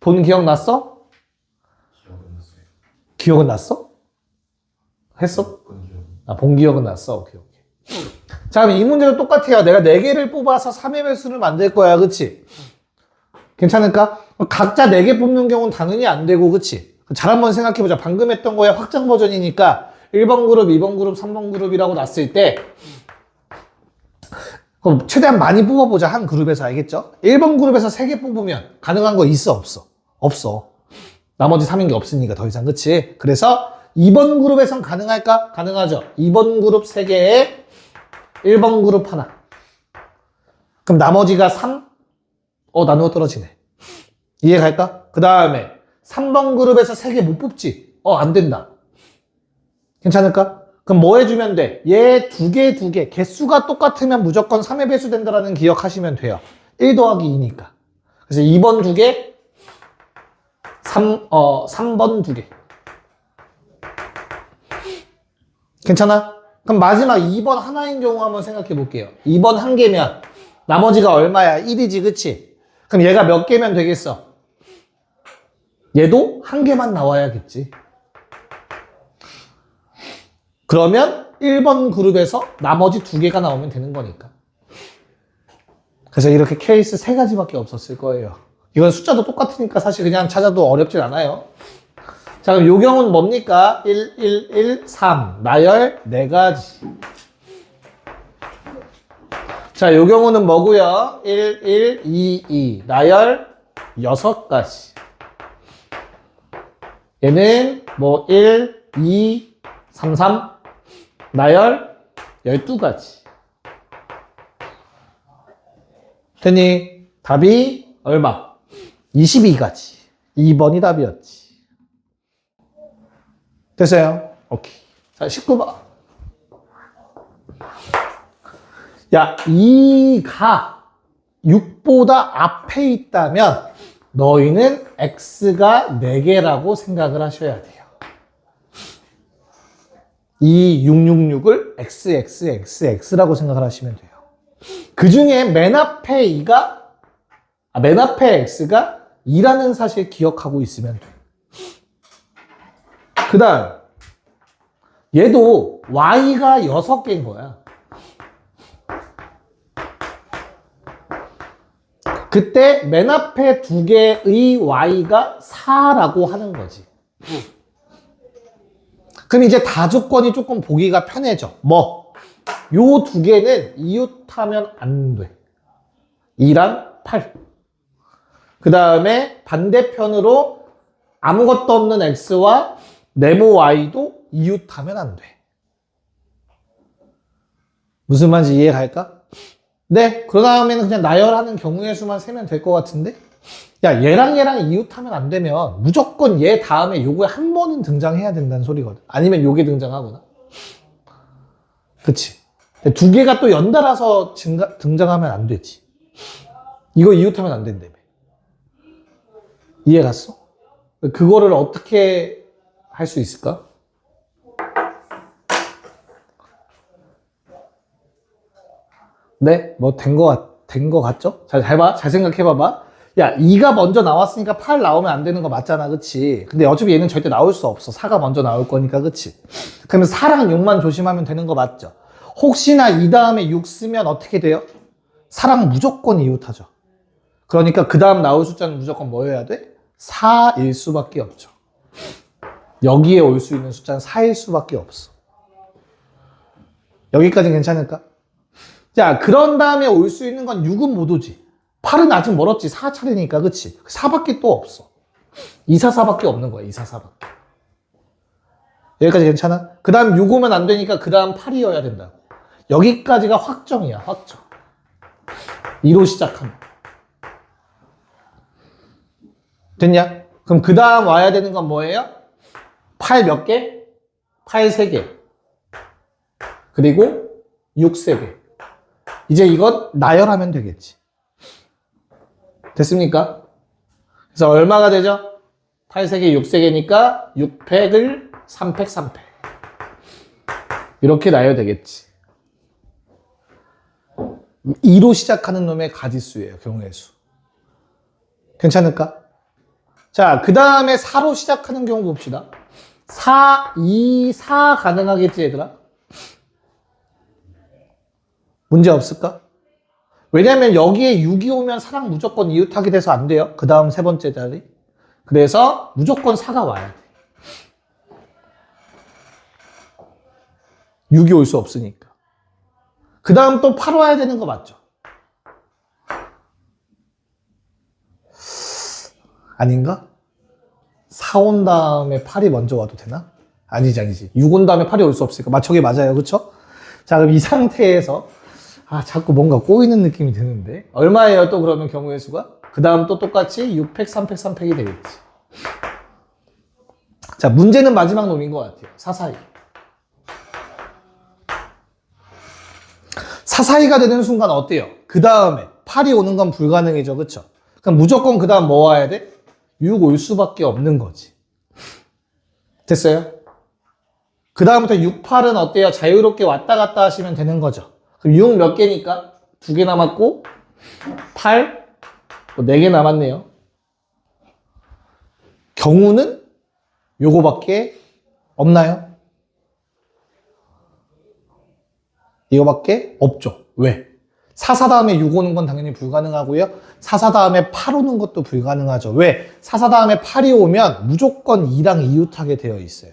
본 기억 났어? 기억은 났어? 했어? 본 기억은 났어? 오케이. 자, 그럼 이 문제도 똑같아요. 내가 4개를 뽑아서 3의 배수를 만들 거야. 그치? 괜찮을까? 각자 4개 뽑는 경우는 당연히 안 되고, 그치? 잘 한번 생각해보자. 방금 했던 거에 확장 버전이니까 1번 그룹, 2번 그룹, 3번 그룹이라고 놨을 때 그럼 최대한 많이 뽑아보자. 한 그룹에서 알겠죠? 1번 그룹에서 3개 뽑으면 가능한 거 있어? 없어? 없어. 나머지 3인 게 없으니까 더 이상. 그치? 그래서 2번 그룹에선 가능할까? 가능하죠. 2번 그룹 3개에 1번 그룹 하나. 그럼 나머지가 3? 나누어 떨어지네. 이해 갈까? 그 다음에 3번 그룹에서 3개 못 뽑지? 안 된다. 괜찮을까? 그럼 뭐 해주면 돼? 얘 2개. 개수가 똑같으면 무조건 3의 배수 된다라는 기억하시면 돼요. 1 더하기 2니까. 그래서 2번 2개, 3번 2개. 괜찮아? 그럼 마지막 2번 하나인 경우 한번 생각해 볼게요. 2번 1개면 나머지가 얼마야? 1이지, 그치? 그럼 얘가 몇 개면 되겠어? 얘도 1개만 나와야겠지. 그러면 1번 그룹에서 나머지 2개가 나오면 되는 거니까. 그래서 이렇게 케이스 3가지밖에 없었을 거예요. 이건 숫자도 똑같으니까 사실 그냥 찾아도 어렵진 않아요. 자, 그럼 요 경우는 뭡니까? 1, 1, 1, 3. 나열 4가지. 자, 요 경우는 뭐고요? 1, 1, 2, 2. 나열 6가지. 얘는 뭐 1, 2, 3, 3. 나열 12가지. 됐니? 답이 얼마? 22가지. 2번이 답이었지. 됐어요? 오케이. 자, 19번. 야, 2가 6보다 앞에 있다면 너희는 x가 4개라고 생각을 하셔야 돼요. 2666을 xxxx라고 생각을 하시면 돼요. 그 중에 맨 앞에 맨 앞에 x가 2라는 사실 기억하고 있으면 돼요. 그 다음, 얘도 y가 6개인 거야. 그때 맨 앞에 2개의 y가 4라고 하는 거지. 그럼 이제 다조건이 조금 보기가 편해져. 뭐? 요 2개는 이웃하면 안 돼. 2랑 8. 그 다음에 반대편으로 아무것도 없는 x와 네모 y도 이웃하면 안 돼. 무슨 말인지 이해갈까? 네, 그 다음에는 그냥 나열하는 경우의 수만 세면 될 것 같은데? 야, 얘랑 이웃하면 안 되면 무조건 얘 다음에 요거에 한 번은 등장해야 된다는 소리거든. 아니면 요게 등장하거나. 그치? 2개가 또 연달아서 등장하면 안 되지. 이거 이웃하면 안 된다며. 이해 갔어? 그거를 어떻게 할 수 있을까? 네, 뭐 된 거 같죠? 잘 봐. 잘 생각해 봐봐. 야, 2가 먼저 나왔으니까 8 나오면 안 되는 거 맞잖아. 그치? 근데 어차피 얘는 절대 나올 수 없어. 4가 먼저 나올 거니까. 그치? 그러면 4랑 6만 조심하면 되는 거 맞죠? 혹시나 이 다음에 6 쓰면 어떻게 돼요? 4랑 무조건 이웃하죠. 그러니까 그 다음 나올 숫자는 무조건 뭐여야 돼? 4일 수밖에 없죠. 여기에 올 수 있는 숫자는 4일 수밖에 없어. 여기까지 괜찮을까? 자, 그런 다음에 올 수 있는 건 6은 못 오지. 8은 아직 멀었지. 4 차례니까, 그치? 4밖에 또 없어. 2, 4, 4밖에 없는 거야. 2, 4, 4밖에. 여기까지 괜찮아? 그 다음 6 오면 안 되니까 그 다음 8이어야 된다고. 여기까지가 확정이야, 확정. 2로 시작하면. 됐냐? 그럼 그 다음 와야 되는 건 뭐예요? 8 몇 개? 8 3개. 그리고 6 3개. 이제 이건 나열하면 되겠지. 됐습니까? 그래서 얼마가 되죠? 8 3개, 6 3개니까 6팩을 3팩, 3팩. 이렇게 나열되겠지. 2로 시작하는 놈의 가지수예요, 경우의 수. 괜찮을까? 자, 그 다음에 4로 시작하는 경우 봅시다. 4, 2, 4 가능하겠지, 얘들아? 문제 없을까? 왜냐면 여기에 6이 오면 4랑 무조건 이웃하게 돼서 안 돼요. 그 다음 세 번째 자리. 그래서 무조건 4가 와야 돼. 6이 올 수 없으니까. 그 다음 또 8 와야 되는 거 맞죠? 아닌가? 4 온 다음에 8이 먼저 와도 되나? 아니지. 6 온 다음에 8이 올 수 없으니까. 저게 맞아요. 그쵸? 자, 그럼 이 상태에서 자꾸 뭔가 꼬이는 느낌이 드는데. 얼마예요, 또 그러면 경우의 수가? 그 다음 또 똑같이 6팩, 3팩, 3팩이 되겠지. 자, 문제는 마지막 놈인 것 같아요. 442. 442가 되는 순간 어때요? 그 다음에 8이 오는 건 불가능이죠. 그쵸? 그럼 무조건 그 다음 뭐 와야 돼? 6 올 수밖에 없는 거지. 됐어요? 그 다음부터 6, 8은 어때요? 자유롭게 왔다 갔다 하시면 되는 거죠. 그럼 6 몇 개니까? 2개 남았고 8, 4개 남았네요. 경우는 요거밖에 없나요? 이거밖에 없죠. 왜? 44 다음에 6 오는 건 당연히 불가능하고요. 44 다음에 8 오는 것도 불가능하죠. 왜? 44 다음에 8이 오면 무조건 2랑 이웃하게 되어 있어요.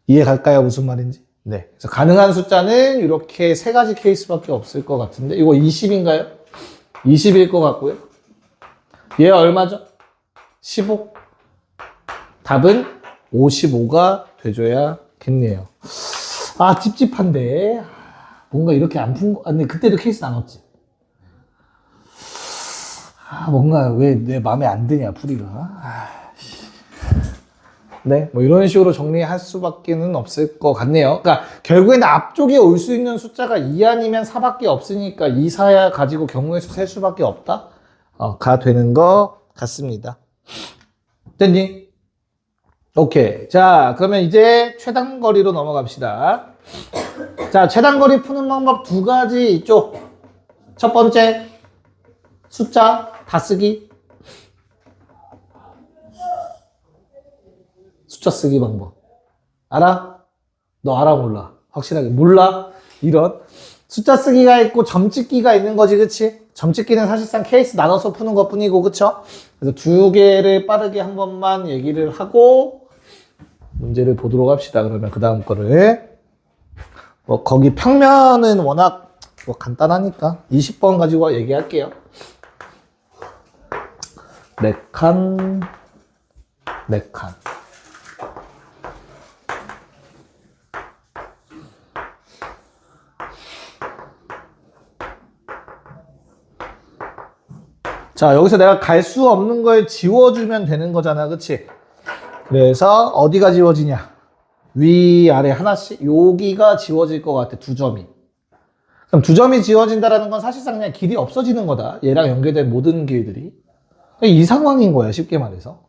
이해 갈까요? 무슨 말인지? 네. 그래서 가능한 숫자는 이렇게 세 가지 케이스밖에 없을 것 같은데, 이거 20인가요? 20일 것 같고요. 얘 얼마죠? 15. 답은 55가 돼줘야겠네요. 아, 찝찝한데. 뭔가 이렇게 안 푼 거, 아니, 그때도 케이스 나눴지. 아, 뭔가 왜 내 마음에 안 드냐, 풀이가. 네, 뭐 이런 식으로 정리할 수밖에는 없을 것 같네요. 그러니까 결국에는 앞쪽에 올 수 있는 숫자가 2 아니면 4밖에 없으니까 2, 4야 가지고 경우의 수 셀 수밖에 없다. 가 되는 것 같습니다. 됐니? 오케이. 자, 그러면 이제 최단거리로 넘어갑시다. 자, 최단거리 푸는 방법 두 가지 있죠. 첫 번째, 숫자 다 쓰기. 숫자 쓰기 방법. 알아? 너 알아 몰라? 확실하게 몰라? 이런 숫자 쓰기가 있고 점 찍기가 있는 거지, 그치? 점 찍기는 사실상 케이스 나눠서 푸는 것 뿐이고, 그쵸? 그래서 두 개를 빠르게 한 번만 얘기를 하고 문제를 보도록 합시다. 그러면 그 다음 거를 뭐 거기 평면은 워낙 뭐 간단하니까 20번 가지고 얘기할게요. 4칸 4칸. 자, 여기서 내가 갈 수 없는 걸 지워주면 되는 거잖아, 그치? 그래서 어디가 지워지냐? 위아래 하나씩. 여기가 지워질 것 같아, 두 점이. 그럼 두 점이 지워진다는 건 사실상 그냥 길이 없어지는 거다. 얘랑 연결된 모든 길들이. 이 상황인 거야, 쉽게 말해서.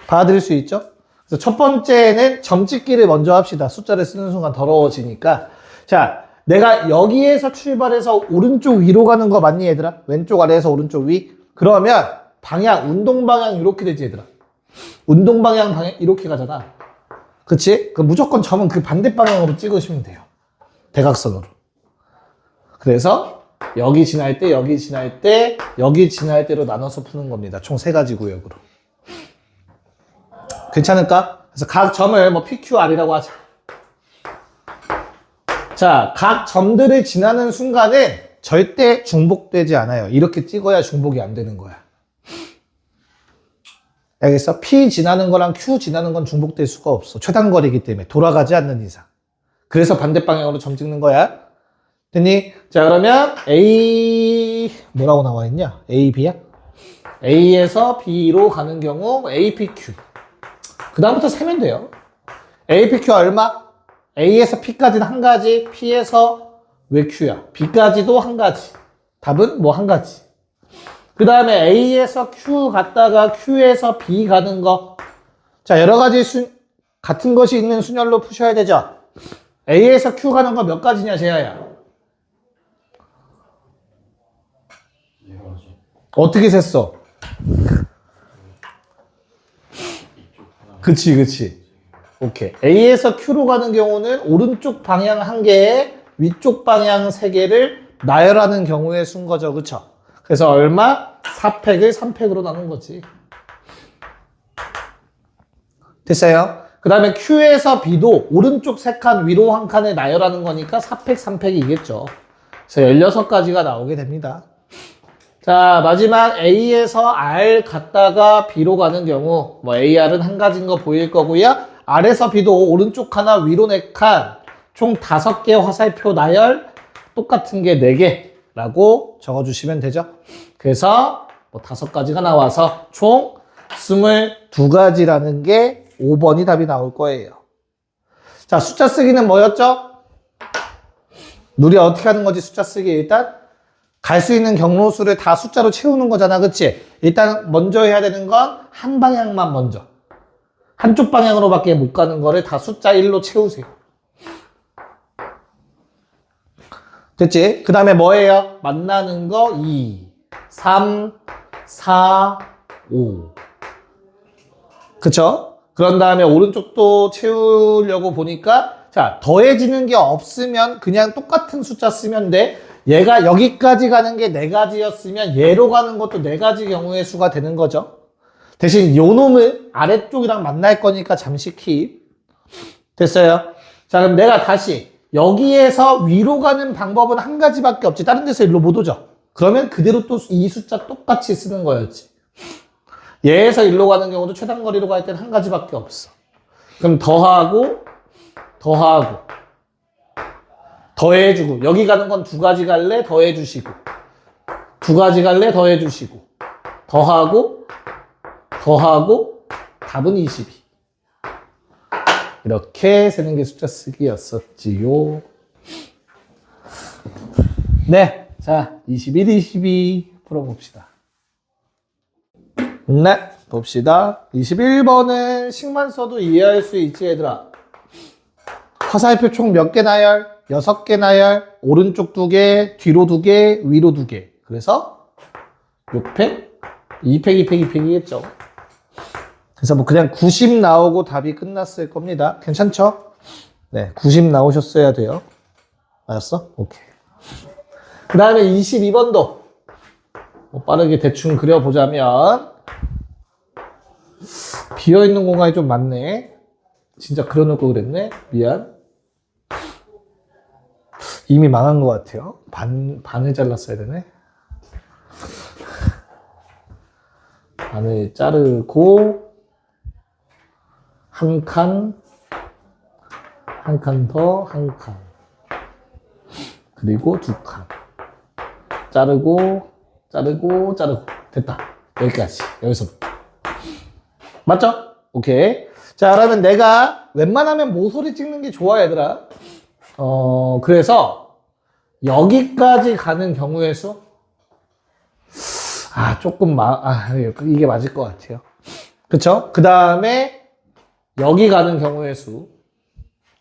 받아들일 수 있죠? 그래서 첫 번째는 점 찍기를 먼저 합시다. 숫자를 쓰는 순간 더러워지니까. 자, 내가 여기에서 출발해서 오른쪽 위로 가는 거 맞니, 얘들아? 왼쪽 아래에서 오른쪽 위? 그러면 방향, 운동 방향 이렇게 되지, 얘들아. 운동 방향 이렇게 가잖아. 그치? 그 무조건 점은 그 반대 방향으로 찍으시면 돼요. 대각선으로. 그래서 여기 지날 때, 여기 지날 때, 여기 지날 때로 나눠서 푸는 겁니다. 총 3가지 구역으로. 괜찮을까? 그래서 각 점을 뭐 PQR이라고 하자. 자, 각 점들을 지나는 순간은 절대 중복되지 않아요. 이렇게 찍어야 중복이 안 되는 거야. 알겠어? P 지나는 거랑 Q 지나는 건 중복될 수가 없어. 최단거리이기 때문에 돌아가지 않는 이상. 그래서 반대 방향으로 점 찍는 거야. 됐니? 자, 그러면 A 뭐라고 나와 있냐? A, B야? A에서 B로 가는 경우 A, P, Q. 그 다음부터 세면 돼요. A, P, Q 얼마? A에서 P까지는 한 가지, P에서 왜 Q야? B까지도 한 가지. 답은 뭐 한 가지. 그 다음에 A에서 Q 갔다가 Q에서 B 가는 거. 자, 여러 가지 같은 것이 있는 순열로 푸셔야 되죠. A에서 Q 가는 거 몇 가지냐, 재하야? 어떻게 셌어? 그치. 오케이. A에서 Q로 가는 경우는 오른쪽 방향 1개에 위쪽 방향 3개를 나열하는 경우에 순 거죠. 그쵸? 그래서 얼마? 4팩을 3팩으로 나눈 거지. 됐어요? 그 다음에 Q에서 B도 오른쪽 3칸, 위로 1칸에 나열하는 거니까 4팩, 3팩이겠죠. 그래서 16가지가 나오게 됩니다. 자, 마지막 A에서 R 갔다가 B로 가는 경우, 뭐 AR은 한 가지인 거 보일 거고요. R에서 B도 오른쪽 하나, 위로 4칸, 총 5개 화살표 나열, 똑같은 게 4개라고 적어주시면 되죠. 그래서 뭐 5가지가 나와서 총 22가지라는 게 5번이 답이 나올 거예요. 자, 숫자 쓰기는 뭐였죠? 누리 어떻게 하는 거지, 숫자 쓰기? 일단 갈 수 있는 경로수를 다 숫자로 채우는 거잖아, 그치? 일단 먼저 해야 되는 건 한 방향만 먼저. 한쪽 방향으로밖에 못 가는 거를 다 숫자 1로 채우세요. 됐지? 그 다음에 뭐예요? 만나는 거 2, 3, 4, 5. 그쵸? 그런 다음에 오른쪽도 채우려고 보니까 자, 더해지는 게 없으면 그냥 똑같은 숫자 쓰면 돼. 얘가 여기까지 가는 게 4가지였으면 얘로 가는 것도 4가지 경우의 수가 되는 거죠. 대신 요 놈을 아래쪽이랑 만날 거니까 잠시 킵. 됐어요? 자, 그럼 내가 다시 여기에서 위로 가는 방법은 한 가지밖에 없지. 다른 데서 일로 못 오죠. 그러면 그대로 또 이 숫자 똑같이 쓰는 거였지. 얘에서 일로 가는 경우도 최단거리로 갈 때는 한 가지밖에 없어. 그럼 더하고 더해주고, 여기 가는 건 2가지 갈래? 더해주시고, 2가지 갈래? 더해주시고, 더하고 답은 22. 이렇게 세는 게 숫자 쓰기였었지요. 네, 자 21, 22 풀어봅시다. 네, 봅시다. 21번은 식만 써도 이해할 수 있지, 얘들아. 화살표 총 몇 개 나열? 6개 나열. 오른쪽 2개, 뒤로 2개, 위로 2개. 그래서 6팩? 2팩, 2팩, 2팩이겠죠. 그래서 뭐 그냥 90 나오고 답이 끝났을 겁니다. 괜찮죠? 네, 90 나오셨어야 돼요. 알았어? 오케이. 그 다음에 22번도 뭐 빠르게 대충 그려보자면, 비어있는 공간이 좀 많네. 진짜 그려놓을 거 그랬네. 미안. 이미 망한 것 같아요. 반을 잘랐어야 되네. 반을 자르고, 한 칸 더, 한 칸. 그리고 2칸. 자르고. 됐다. 여기까지. 여기서부터. 맞죠? 오케이. 자, 그러면 내가 웬만하면 모서리 찍는 게 좋아, 얘들아. 그래서 여기까지 가는 경우의 수? 조금 이게 맞을 것 같아요. 그쵸? 그 다음에 여기 가는 경우의 수.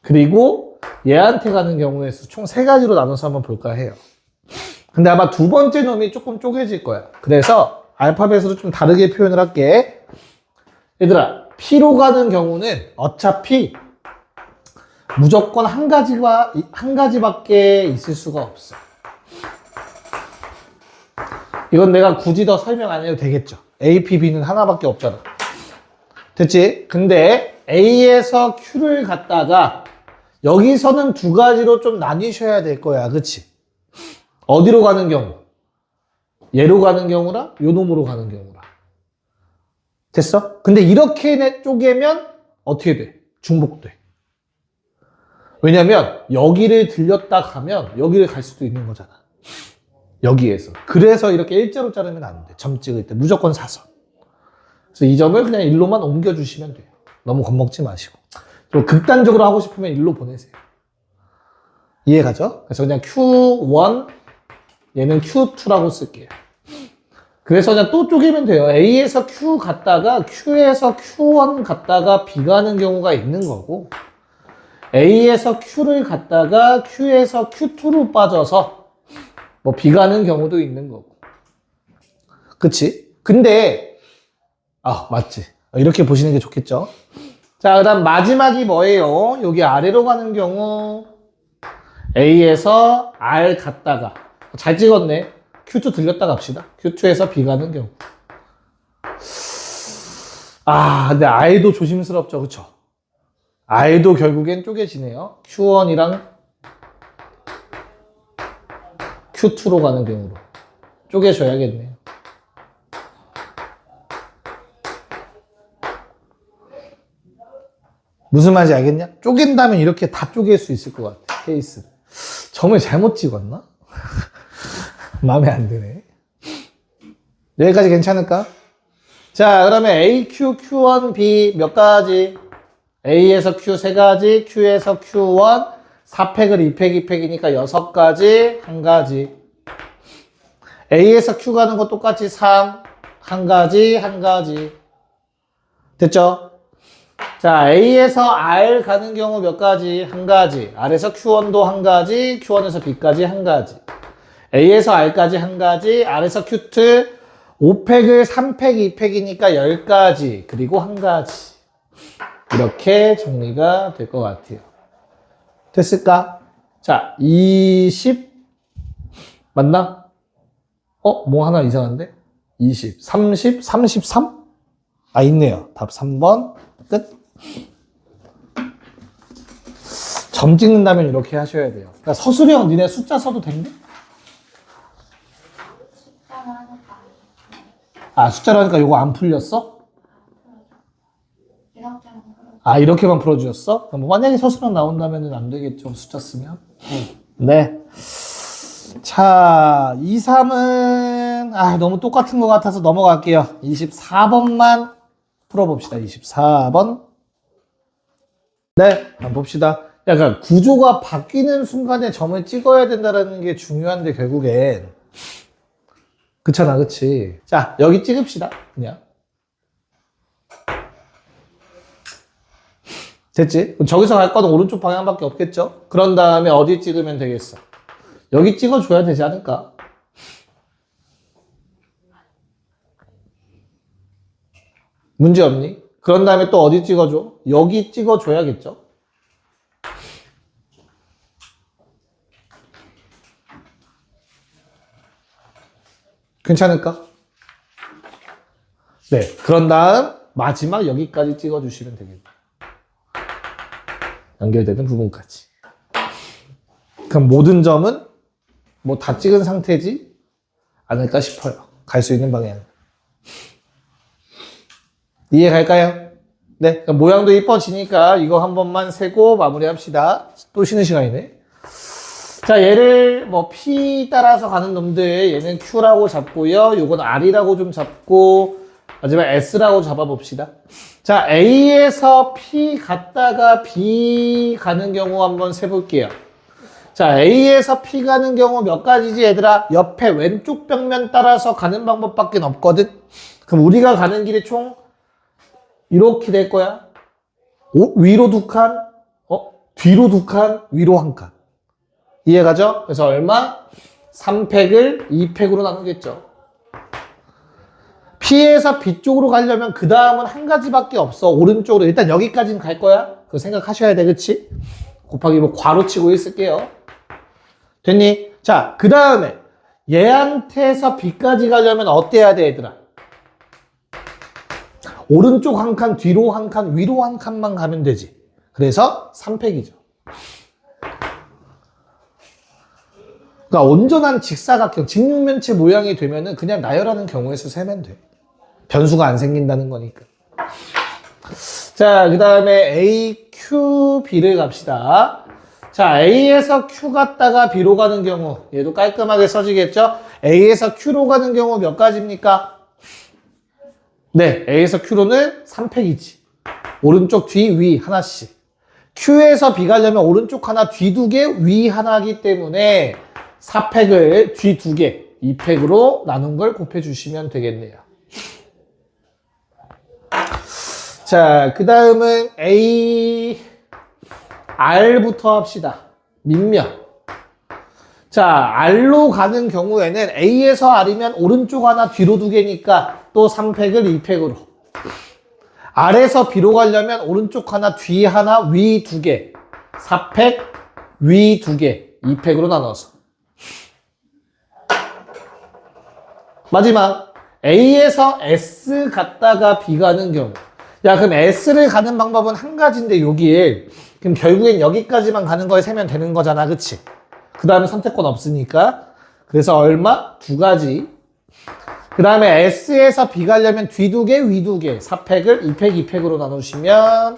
그리고 얘한테 가는 경우의 수. 총 3가지로 나눠서 한번 볼까 해요. 근데 아마 2번째 놈이 조금 쪼개질 거야. 그래서 알파벳으로 좀 다르게 표현을 할게. 얘들아, P로 가는 경우는 어차피 무조건 한 가지밖에 있을 수가 없어. 이건 내가 굳이 더 설명 안 해도 되겠죠. A, P, B는 하나밖에 없잖아. 됐지? 근데 A에서 Q를 갖다가 여기서는 2가지로 좀 나뉘셔야 될 거야. 그치? 어디로 가는 경우? 얘로 가는 경우랑 요 놈으로 가는 경우랑. 됐어? 근데 이렇게 쪼개면 어떻게 돼? 중복돼. 왜냐면 여기를 들렸다 가면 여기를 갈 수도 있는 거잖아. 여기에서. 그래서 이렇게 일자로 자르면 안 돼. 점 찍을 때 무조건 사선. 그래서 이 점을 그냥 일로만 옮겨주시면 돼요. 너무 겁먹지 마시고. 좀 극단적으로 하고 싶으면 일로 보내세요. 이해가죠? 그래서 그냥 Q1, 얘는 Q2라고 쓸게요. 그래서 그냥 또 쪼개면 돼요. A에서 Q 갔다가 Q에서 Q1 갔다가 B 가는 경우가 있는 거고, A에서 Q를 갔다가 Q에서 Q2로 빠져서 뭐 B 가는 경우도 있는 거고. 그치? 근데 맞지. 이렇게 보시는 게 좋겠죠? 자, 그 다음 마지막이 뭐예요? 여기 아래로 가는 경우 A에서 R 갔다가, 잘 찍었네. Q2 들렸다 갑시다. Q2에서 B 가는 경우. 근데 R도 조심스럽죠. 그쵸? R도 결국엔 쪼개지네요. Q1이랑 Q2로 가는 경우로. 쪼개줘야겠네요. 무슨 말인지 알겠냐? 쪼갠다면 이렇게 다 쪼갤 수 있을 것 같아. 케이스를. 점을 잘못 찍었나? 마음에 안 드네. 여기까지 괜찮을까? 자, 그러면 A, Q, Q1, B 몇 가지? A에서 Q 3가지, Q에서 Q1, 4팩을 2팩, 2팩이니까 6가지, 1가지. A에서 Q 가는 거 똑같이 3, 1가지, 1가지. 됐죠? 자, A에서 R 가는 경우 몇 가지? 1가지. R에서 Q1도 1가지, Q1에서 B까지 1가지. A에서 R까지 1가지, R에서 Q2, 5팩을 3팩, 2팩이니까 10가지, 그리고 1가지. 이렇게 정리가 될 것 같아요. 됐을까? 자, 20 맞나? 뭐 하나 이상한데? 20, 30, 33? 아, 있네요. 답 3번. 끝. 점 찍는다면 이렇게 하셔야 돼요. 그러니까 서술형 니네 숫자 써도 된대? 아, 숫자로 하니까 이거 안 풀렸어? 아, 이렇게만 풀어주셨어? 그럼 만약에 서술형 나온다면 안 되겠죠. 숫자 쓰면. 네. 자, 2, 3은, 너무 똑같은 것 같아서 넘어갈게요. 24번만 풀어봅시다. 24번. 네, 한번 봅시다. 약간 구조가 바뀌는 순간에 점을 찍어야 된다는 게 중요한데, 결국엔. 그렇잖아, 그치? 자, 여기 찍읍시다. 그냥. 됐지? 저기서 갈 건 오른쪽 방향밖에 없겠죠? 그런 다음에 어디 찍으면 되겠어? 여기 찍어줘야 되지 않을까? 문제 없니? 그런 다음에 또 어디 찍어줘? 여기 찍어줘야겠죠? 괜찮을까? 네. 그런 다음 마지막 여기까지 찍어주시면 되겠다. 연결되는 부분까지. 그럼 모든 점은 뭐 다 찍은 상태지 않을까 싶어요. 갈 수 있는 방향. 이해 갈까요? 네. 그럼 모양도 이뻐지니까 이거 한 번만 세고 마무리합시다. 또 쉬는 시간이네. 자, 얘를 뭐 P 따라서 가는 놈들 얘는 Q라고 잡고요. 요건 R이라고 좀 잡고 마지막 S라고 잡아봅시다. 자, A에서 P 갔다가 B 가는 경우 한번 세볼게요. 자, A에서 P 가는 경우 몇 가지지 얘들아? 옆에 왼쪽 벽면 따라서 가는 방법밖에 없거든. 그럼 우리가 가는 길이 총 이렇게 될 거야. 위로 두 칸, 뒤로 두 칸, 위로 한 칸. 이해가죠? 그래서 얼마? 3팩을 2팩으로 나누겠죠. P에서 B 쪽으로 가려면 그 다음은 한 가지밖에 없어. 오른쪽으로. 일단 여기까지는 갈 거야. 그거 생각하셔야 돼. 그치? 곱하기 뭐 괄호 치고 있을게요. 됐니? 자, 그 다음에 얘한테서 B까지 가려면 어때야 돼, 얘들아? 오른쪽 한 칸, 뒤로 한 칸, 위로 한 칸만 가면 되지. 그래서 3팩이죠. 그러니까 온전한 직사각형, 직육면체 모양이 되면은 그냥 나열하는 경우에서 세면 돼. 변수가 안 생긴다는 거니까. 자, 그 다음에 A, Q, B를 갑시다. 자, A에서 Q 갔다가 B로 가는 경우, 얘도 깔끔하게 써지겠죠? A에서 Q로 가는 경우 몇 가지입니까? 네, A에서 Q로는 3팩이지. 오른쪽, 뒤, 위 하나씩. Q에서 B 가려면 오른쪽 하나, 뒤 두 개, 위 하나이기 때문에 4팩을 뒤 두 개, 2팩으로 나눈 걸 곱해주시면 되겠네요. 자, 그 다음은 A, R부터 합시다. 밑면. 자, R로 가는 경우에는 A에서 R이면 오른쪽 하나, 뒤로 두 개니까 또 3팩을 2팩으로. R에서 B로 가려면 오른쪽 하나, 뒤 하나, 위 두 개. 4팩, 위 두 개. 2팩으로 나눠서. 마지막 A에서 S 갔다가 B 가는 경우. 야, 그럼 S를 가는 방법은 한 가지인데 여기에 그럼 결국엔 여기까지만 가는 거에 세면 되는 거잖아, 그치? 그 다음에 선택권 없으니까. 그래서 얼마? 두 가지. 그 다음에 S에서 B 가려면 뒤 두 개, 위 두 개. 4팩을 2팩, 2팩으로 나누시면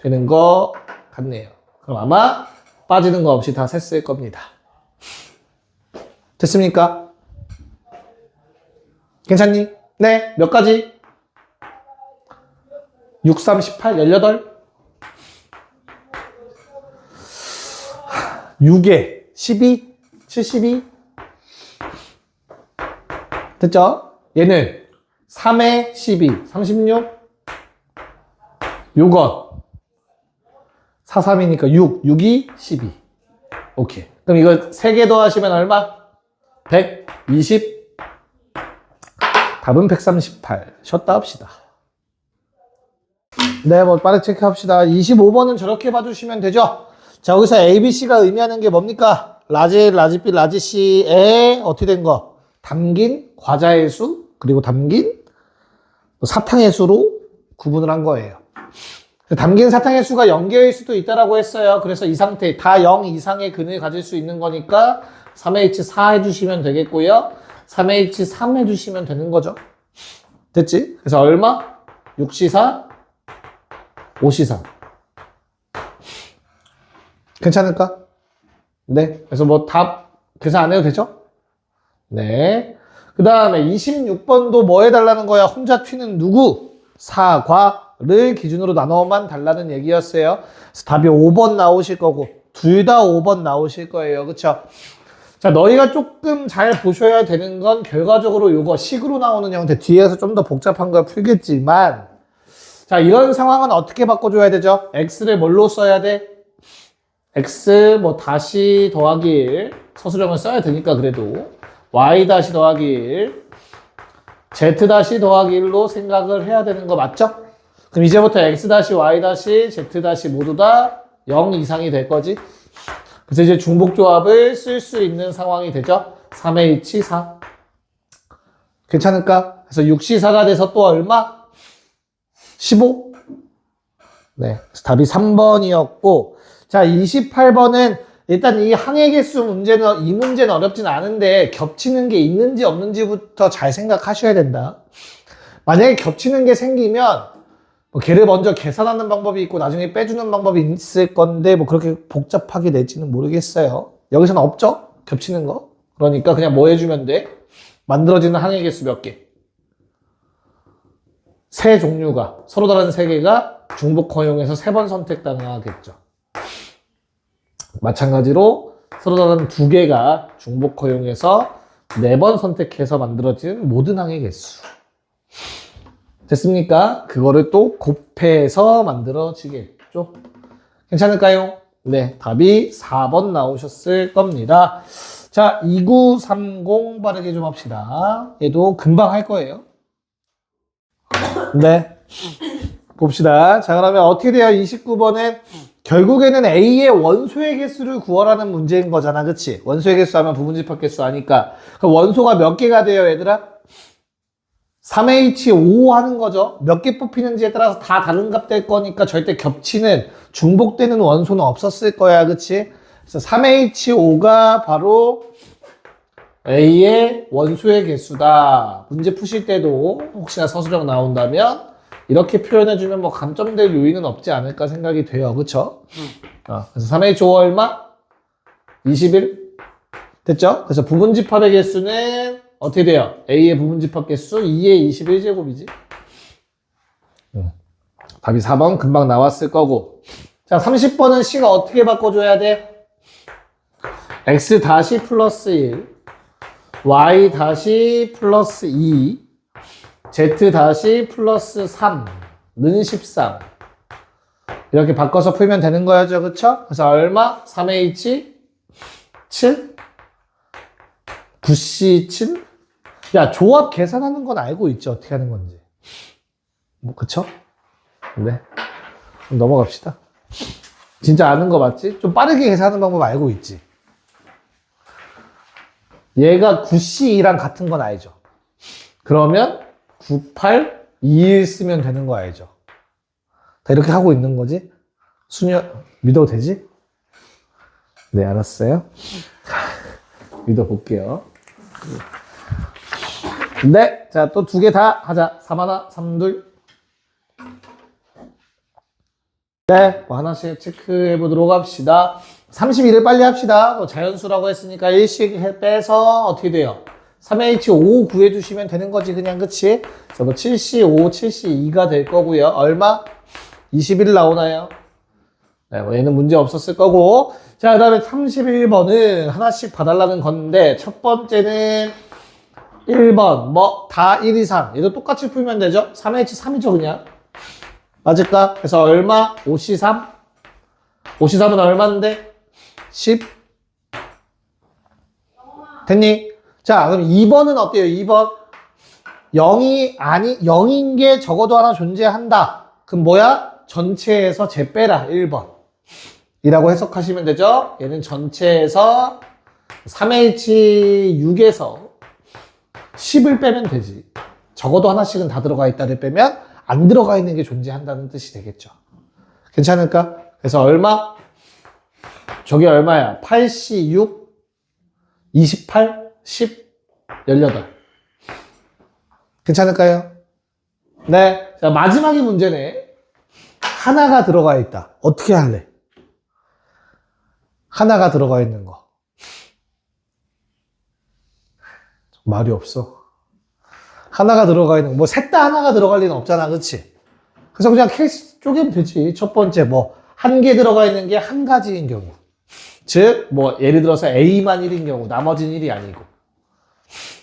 되는 거 같네요. 그럼 아마 빠지는 거 없이 다 셌을 겁니다. 됐습니까? 괜찮니? 네. 몇 가지? 6, 3, 18, 18? 6에 12, 72. 됐죠? 얘는 3에 12, 36. 요건 4, 3이니까 6, 6이 12. 오케이. 그럼 이거 3개 더하시면 얼마? 120. 답은 138. 쉬었다 합시다. 네, 뭐 빠르게 체크합시다. 25번은 저렇게 봐주시면 되죠? 자, 여기서 ABC가 의미하는 게 뭡니까? 라지, 라지 B, 라지 C에 어떻게 된 거? 담긴 과자의 수, 그리고 담긴 사탕의 수로 구분을 한 거예요. 담긴 사탕의 수가 0개일 수도 있다라고 했어요. 그래서 이 상태, 다 0 이상의 근을 가질 수 있는 거니까 3H4 해주시면 되겠고요. 3H3 해주시면 되는 거죠. 됐지? 그래서 얼마? 6C4, 5C4. 괜찮을까? 네. 그래서 뭐 답 계산 안 해도 되죠? 네. 그 다음에 26번도 뭐 해달라는 거야? 혼자 튀는 누구? 사과를 기준으로 나눠만 달라는 얘기였어요. 그래서 답이 5번 나오실 거고, 둘 다 5번 나오실 거예요. 그쵸? 자, 너희가 조금 잘 보셔야 되는 건 결과적으로 요거 식으로 나오는 형태, 뒤에서 좀 더 복잡한 걸 풀겠지만, 자, 이런 상황은 어떻게 바꿔줘야 되죠? x를 뭘로 써야 돼? x 뭐 다시 더하기 1 서술형을 써야 되니까 그래도 y 다시 더하기 1 z 다시 더하기 1로 생각을 해야 되는 거 맞죠? 그럼 이제부터 x 다시 y 다시 z 다시 모두 다 0 이상이 될 거지? 그래서 이제 중복조합을 쓸 수 있는 상황이 되죠? 3H4 괜찮을까? 그래서 6C4가 돼서 또 얼마? 15? 네, 그래서 답이 3번이었고 자, 28번은 일단 이 항해 개수 문제는, 이 문제는 어렵진 않은데 겹치는 게 있는지 없는지부터 잘 생각하셔야 된다. 만약에 겹치는 게 생기면 뭐 걔를 먼저 계산하는 방법이 있고 나중에 빼주는 방법이 있을 건데 뭐 그렇게 복잡하게 낼지는 모르겠어요. 여기서는 없죠? 겹치는 거. 그러니까 그냥 뭐 해주면 돼? 만들어지는 항해 개수 몇 개? 세 종류가, 서로 다른 세 개가 중복 허용해서 3번 선택 가능하겠죠. 마찬가지로 서로 다른 2개가 중복 허용해서 4번 선택해서 만들어진 모든 항의 개수. 됐습니까? 그거를 또 곱해서 만들어지겠죠. 괜찮을까요? 네, 답이 4번 나오셨을 겁니다. 자, 2930 빠르게 좀 합시다. 얘도 금방 할 거예요. 네. 봅시다. 자, 그러면 어떻게 돼요? 29번은 결국에는 A의 원소의 개수를 구하라는 문제인 거잖아. 그치? 원소의 개수 하면 부분집합 개수 아니까. 그럼 원소가 몇 개가 돼요, 얘들아? 3H5 하는 거죠. 몇 개 뽑히는지에 따라서 다 다른 값 될 거니까 절대 겹치는, 중복되는 원소는 없었을 거야. 그치? 그래서 3H5가 바로 A의 원소의 개수다. 문제 푸실 때도 혹시나 서술형 나온다면 이렇게 표현해주면 뭐 감점될 요인은 없지 않을까 생각이 돼요. 그쵸? 그래서 3H5 얼마? 21. 됐죠? 그래서 부분집합의 개수는 어떻게 돼요? A의 부분집합 개수 2의 21제곱이지. 답이 4번 금방 나왔을 거고. 자, 30번은 C가 어떻게 바꿔줘야 돼? X 다시 플러스 1, Y 다시 플러스 2, Z 다시 플러스 3는 13. 이렇게 바꿔서 풀면 되는 거죠. 그쵸? 그래서 얼마? 3H 7? 9C 7? 야, 조합 계산하는 건 알고 있지. 어떻게 하는 건지. 뭐, 그쵸? 네. 그럼 넘어갑시다. 진짜 아는 거 맞지? 좀 빠르게 계산하는 방법 알고 있지. 얘가 9C2랑 같은 건 알죠. 그러면 9, 8, 2, 1 쓰면 되는 거 알죠. 다 이렇게 하고 있는 거지? 수녀, 믿어도 되지? 네, 알았어요. 믿어볼게요. 네, 자, 또 2개 다 하자. 3하나, 3둘. 네, 뭐 하나씩 체크해 보도록 합시다. 31을 빨리 합시다. 뭐 자연수라고 했으니까 1씩 빼서 어떻게 돼요? 3H5 구해주시면 되는 거지, 그냥, 그치? 그래서 뭐 7C5, 7C2가 될 거고요. 얼마? 21 나오나요? 네, 뭐 얘는 문제 없었을 거고. 자, 그 다음에 31번은 하나씩 봐달라는 건데, 첫 번째는 1번, 뭐, 다 1 이상. 얘도 똑같이 풀면 되죠? 3H3이죠, 그냥. 맞을까? 그래서 얼마? 5C3? 5C3은 얼마인데? 10? 됐니? 자, 그럼 2번은 어때요? 2번. 0인 게 적어도 하나 존재한다. 그럼 뭐야? 전체에서 제 빼라. 1번. 이라고 해석하시면 되죠. 얘는 전체에서 3H6에서 10을 빼면 되지. 적어도 하나씩은 다 들어가 있다를 빼면 안 들어가 있는 게 존재한다는 뜻이 되겠죠. 괜찮을까? 그래서 얼마? 저게 얼마야? 8C6, 28, 10, 18. 괜찮을까요? 네. 자, 마지막이 문제네. 하나가 들어가 있다. 어떻게 할래? 하나가 들어가 있는 거. 말이 없어. 하나가 들어가 있는 거. 뭐, 셋 다 하나가 들어갈 리는 없잖아. 그치? 그래서 그냥 케이스 쪼개면 되지. 첫 번째, 뭐, 한 개 들어가 있는 게 한 가지인 경우. 즉, 뭐, 예를 들어서 A만 1인 경우, 나머지는 1이 아니고.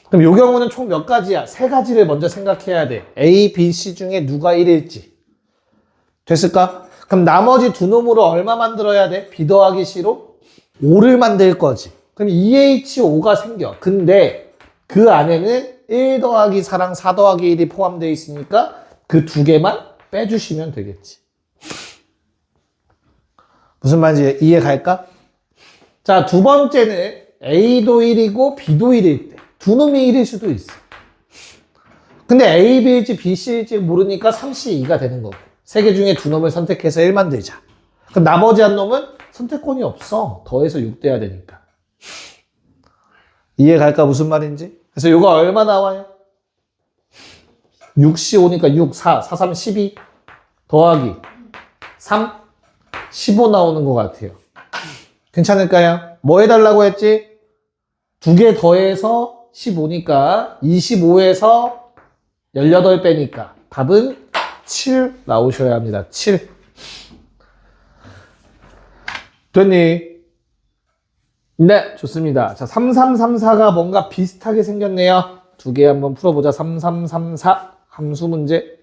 그럼 요 경우는 총 몇 가지야? 세 가지를 먼저 생각해야 돼. A, B, C 중에 누가 1일지. 됐을까? 그럼 나머지 두 놈으로 얼마 만들어야 돼? B 더하기 C로 5를 만들 거지. 그럼 2H5가 생겨. 근데 그 안에는 1 더하기 4랑 4 더하기 1이 포함되어 있으니까 그 두 개만 빼주시면 되겠지. 무슨 말인지 이해 갈까? 자, 두 번째는 A도 1이고 B도 1일 때. 두 놈이 1일 수도 있어. 근데 A, B일지 B, C일지 모르니까 3C, 2가 되는 거고. 세 개 중에 두 놈을 선택해서 1 만들자. 그럼 나머지 한 놈은 선택권이 없어. 더해서 6 돼야 되니까. 이해 갈까? 무슨 말인지? 그래서 이거 얼마 나와요? 6C 오니까 6, 4, 4, 3, 12 더하기 3, 15 나오는 것 같아요. 괜찮을까요? 뭐 해달라고 했지? 두 개 더해서 15니까 25에서 18 빼니까 답은 7 나오셔야 합니다. 7. 됐니? 네, 좋습니다. 자, 3334가 뭔가 비슷하게 생겼네요. 두 개 한번 풀어보자. 3334 함수 문제.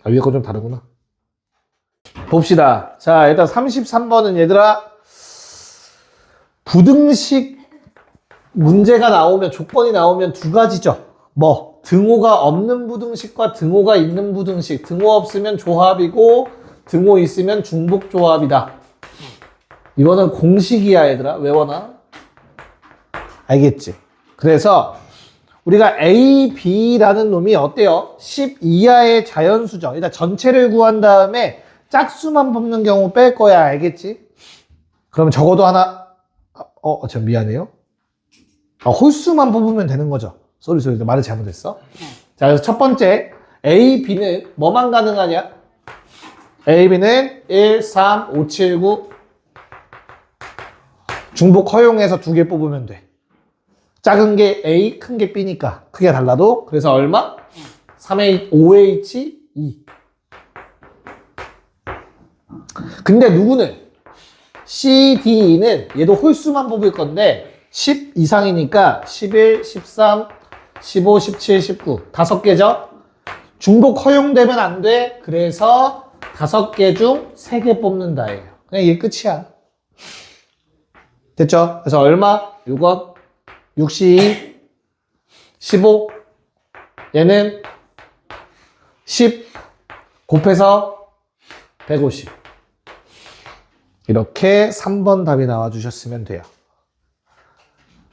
아, 위에 거 좀 다르구나. 봅시다. 자, 일단 33번은 얘들아 부등식 문제가 나오면, 조건이 나오면 두 가지죠. 뭐, 등호가 없는 부등식과 등호가 있는 부등식. 등호 없으면 조합이고, 등호 있으면 중복 조합이다. 이거는 공식이야, 얘들아. 외워놔. 알겠지? 그래서, 우리가 A, B라는 놈이 어때요? 10 이하의 자연수죠. 일단 전체를 구한 다음에 짝수만 뽑는 경우 뺄 거야. 알겠지? 그럼 적어도 하나, 저 미안해요. 홀수만 뽑으면 되는 거죠. 쏘리, 말을 잘못했어. 자, 그래서 첫 번째, A, B는 뭐만 가능하냐? A, B는 1, 3, 5, 7, 9. 중복 허용해서 두 개 뽑으면 돼. 작은 게 A, 큰 게 B니까. 크게 달라도. 그래서 얼마? 3H, 5H, 2. 근데 누구는? C, D는 얘도 홀수만 뽑을 건데, 10 이상이니까 11, 13, 15, 17, 19 다섯 개죠? 중복 허용되면 안 돼. 그래서 5개 중 3개 뽑는다예요. 그냥 이게 끝이야. 됐죠? 그래서 얼마? 6원 62, 15 얘는 10 곱해서 150 이렇게 3번 답이 나와주셨으면 돼요.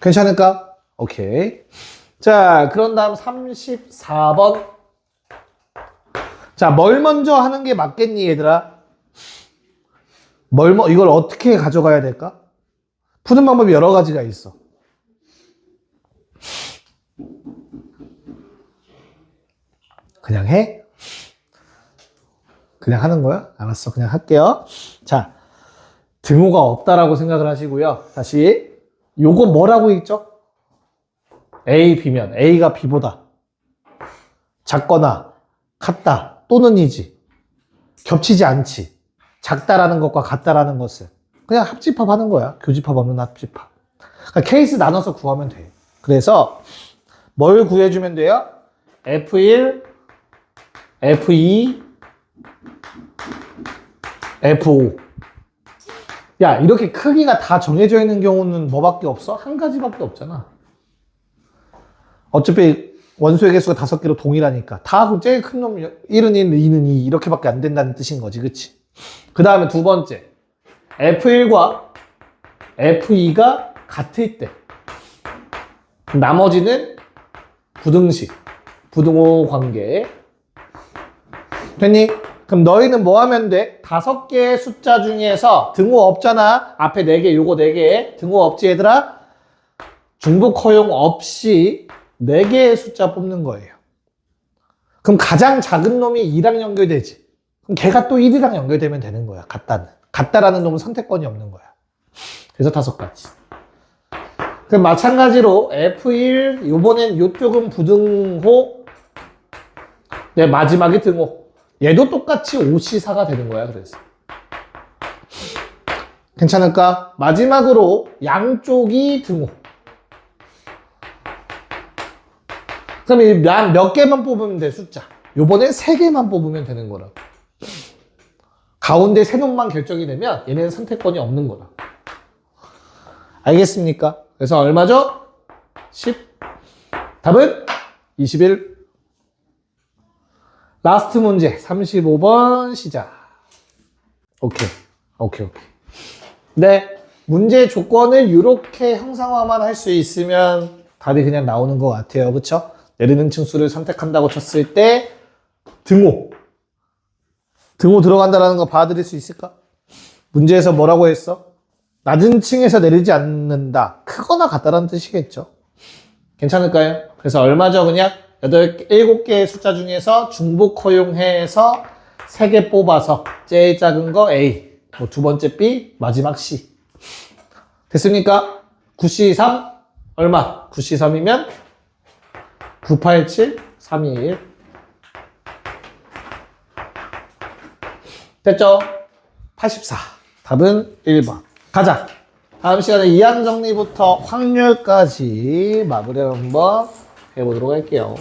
괜찮을까? 오케이. 자, 그런 다음 34번. 자, 뭘 먼저 하는 게 맞겠니, 얘들아? 이걸 어떻게 가져가야 될까? 푸는 방법이 여러 가지가 있어. 그냥 해? 그냥 하는 거야? 알았어. 그냥 할게요. 자, 등호가 없다라고 생각을 하시고요. 다시. 요거 뭐라고 읽죠? A, B면 A가 B보다 작거나 같다 또는 이지 겹치지 않지 작다라는 것과 같다라는 것을 그냥 합집합 하는 거야. 교집합 없는 합집합. 그러니까 케이스 나눠서 구하면 돼. 그래서 뭘 구해주면 돼요? F1, F2, F5 야, 이렇게 크기가 다 정해져 있는 경우는 뭐밖에 없어? 한 가지밖에 없잖아. 어차피 원소의 개수가 5개로 동일하니까. 다 그럼 제일 큰 놈, 1은 1, 2는 2 이렇게밖에 안 된다는 뜻인 거지. 그치? 그 다음에 두 번째. F1과 F2가 같을 때 나머지는 부등식, 부등호 관계. 됐니? 그럼 너희는 뭐 하면 돼? 5개의 숫자 중에서 등호 없잖아. 앞에 4개, 요거 4개. 등호 없지 얘들아? 중복 허용 없이 4개의 숫자 뽑는 거예요. 그럼 가장 작은 놈이 2랑 연결되지. 그럼 걔가 또 1이랑 연결되면 되는 거야. 같다라는 놈은 선택권이 없는 거야. 그래서 5가지. 그럼 마찬가지로 F1, 요번엔 요쪽은 부등호, 네, 마지막이 등호. 얘도 똑같이 5C4가 되는 거야, 그래서. 괜찮을까? 마지막으로 양쪽이 등호. 그럼 몇 개만 뽑으면 돼, 숫자. 요번엔 3개만 뽑으면 되는 거라. 가운데 3놈만 결정이 되면 얘네는 선택권이 없는 거라. 알겠습니까? 그래서 얼마죠? 10. 답은 21. 라스트 문제 35번 시작. 오케이. 네, 문제 조건을 이렇게 형상화만 할 수 있으면 답이 그냥 나오는 것 같아요. 그쵸? 내리는 층수를 선택한다고 쳤을 때 등호 들어간다는 거 봐드릴 수 있을까? 문제에서 뭐라고 했어? 낮은 층에서 내리지 않는다. 크거나 같다라는 뜻이겠죠. 괜찮을까요? 그래서 얼마죠? 그냥 7개의 숫자 중에서 중복 허용해서 3개 뽑아서 제일 작은 거 A, 뭐 두 번째 B, 마지막 C. 됐습니까? 9C3 얼마? 9C3이면 987, 321. 됐죠? 84. 답은 1번. 가자. 다음 시간에 이항 정리부터 확률까지 마무리를 한번 해보도록 할게요.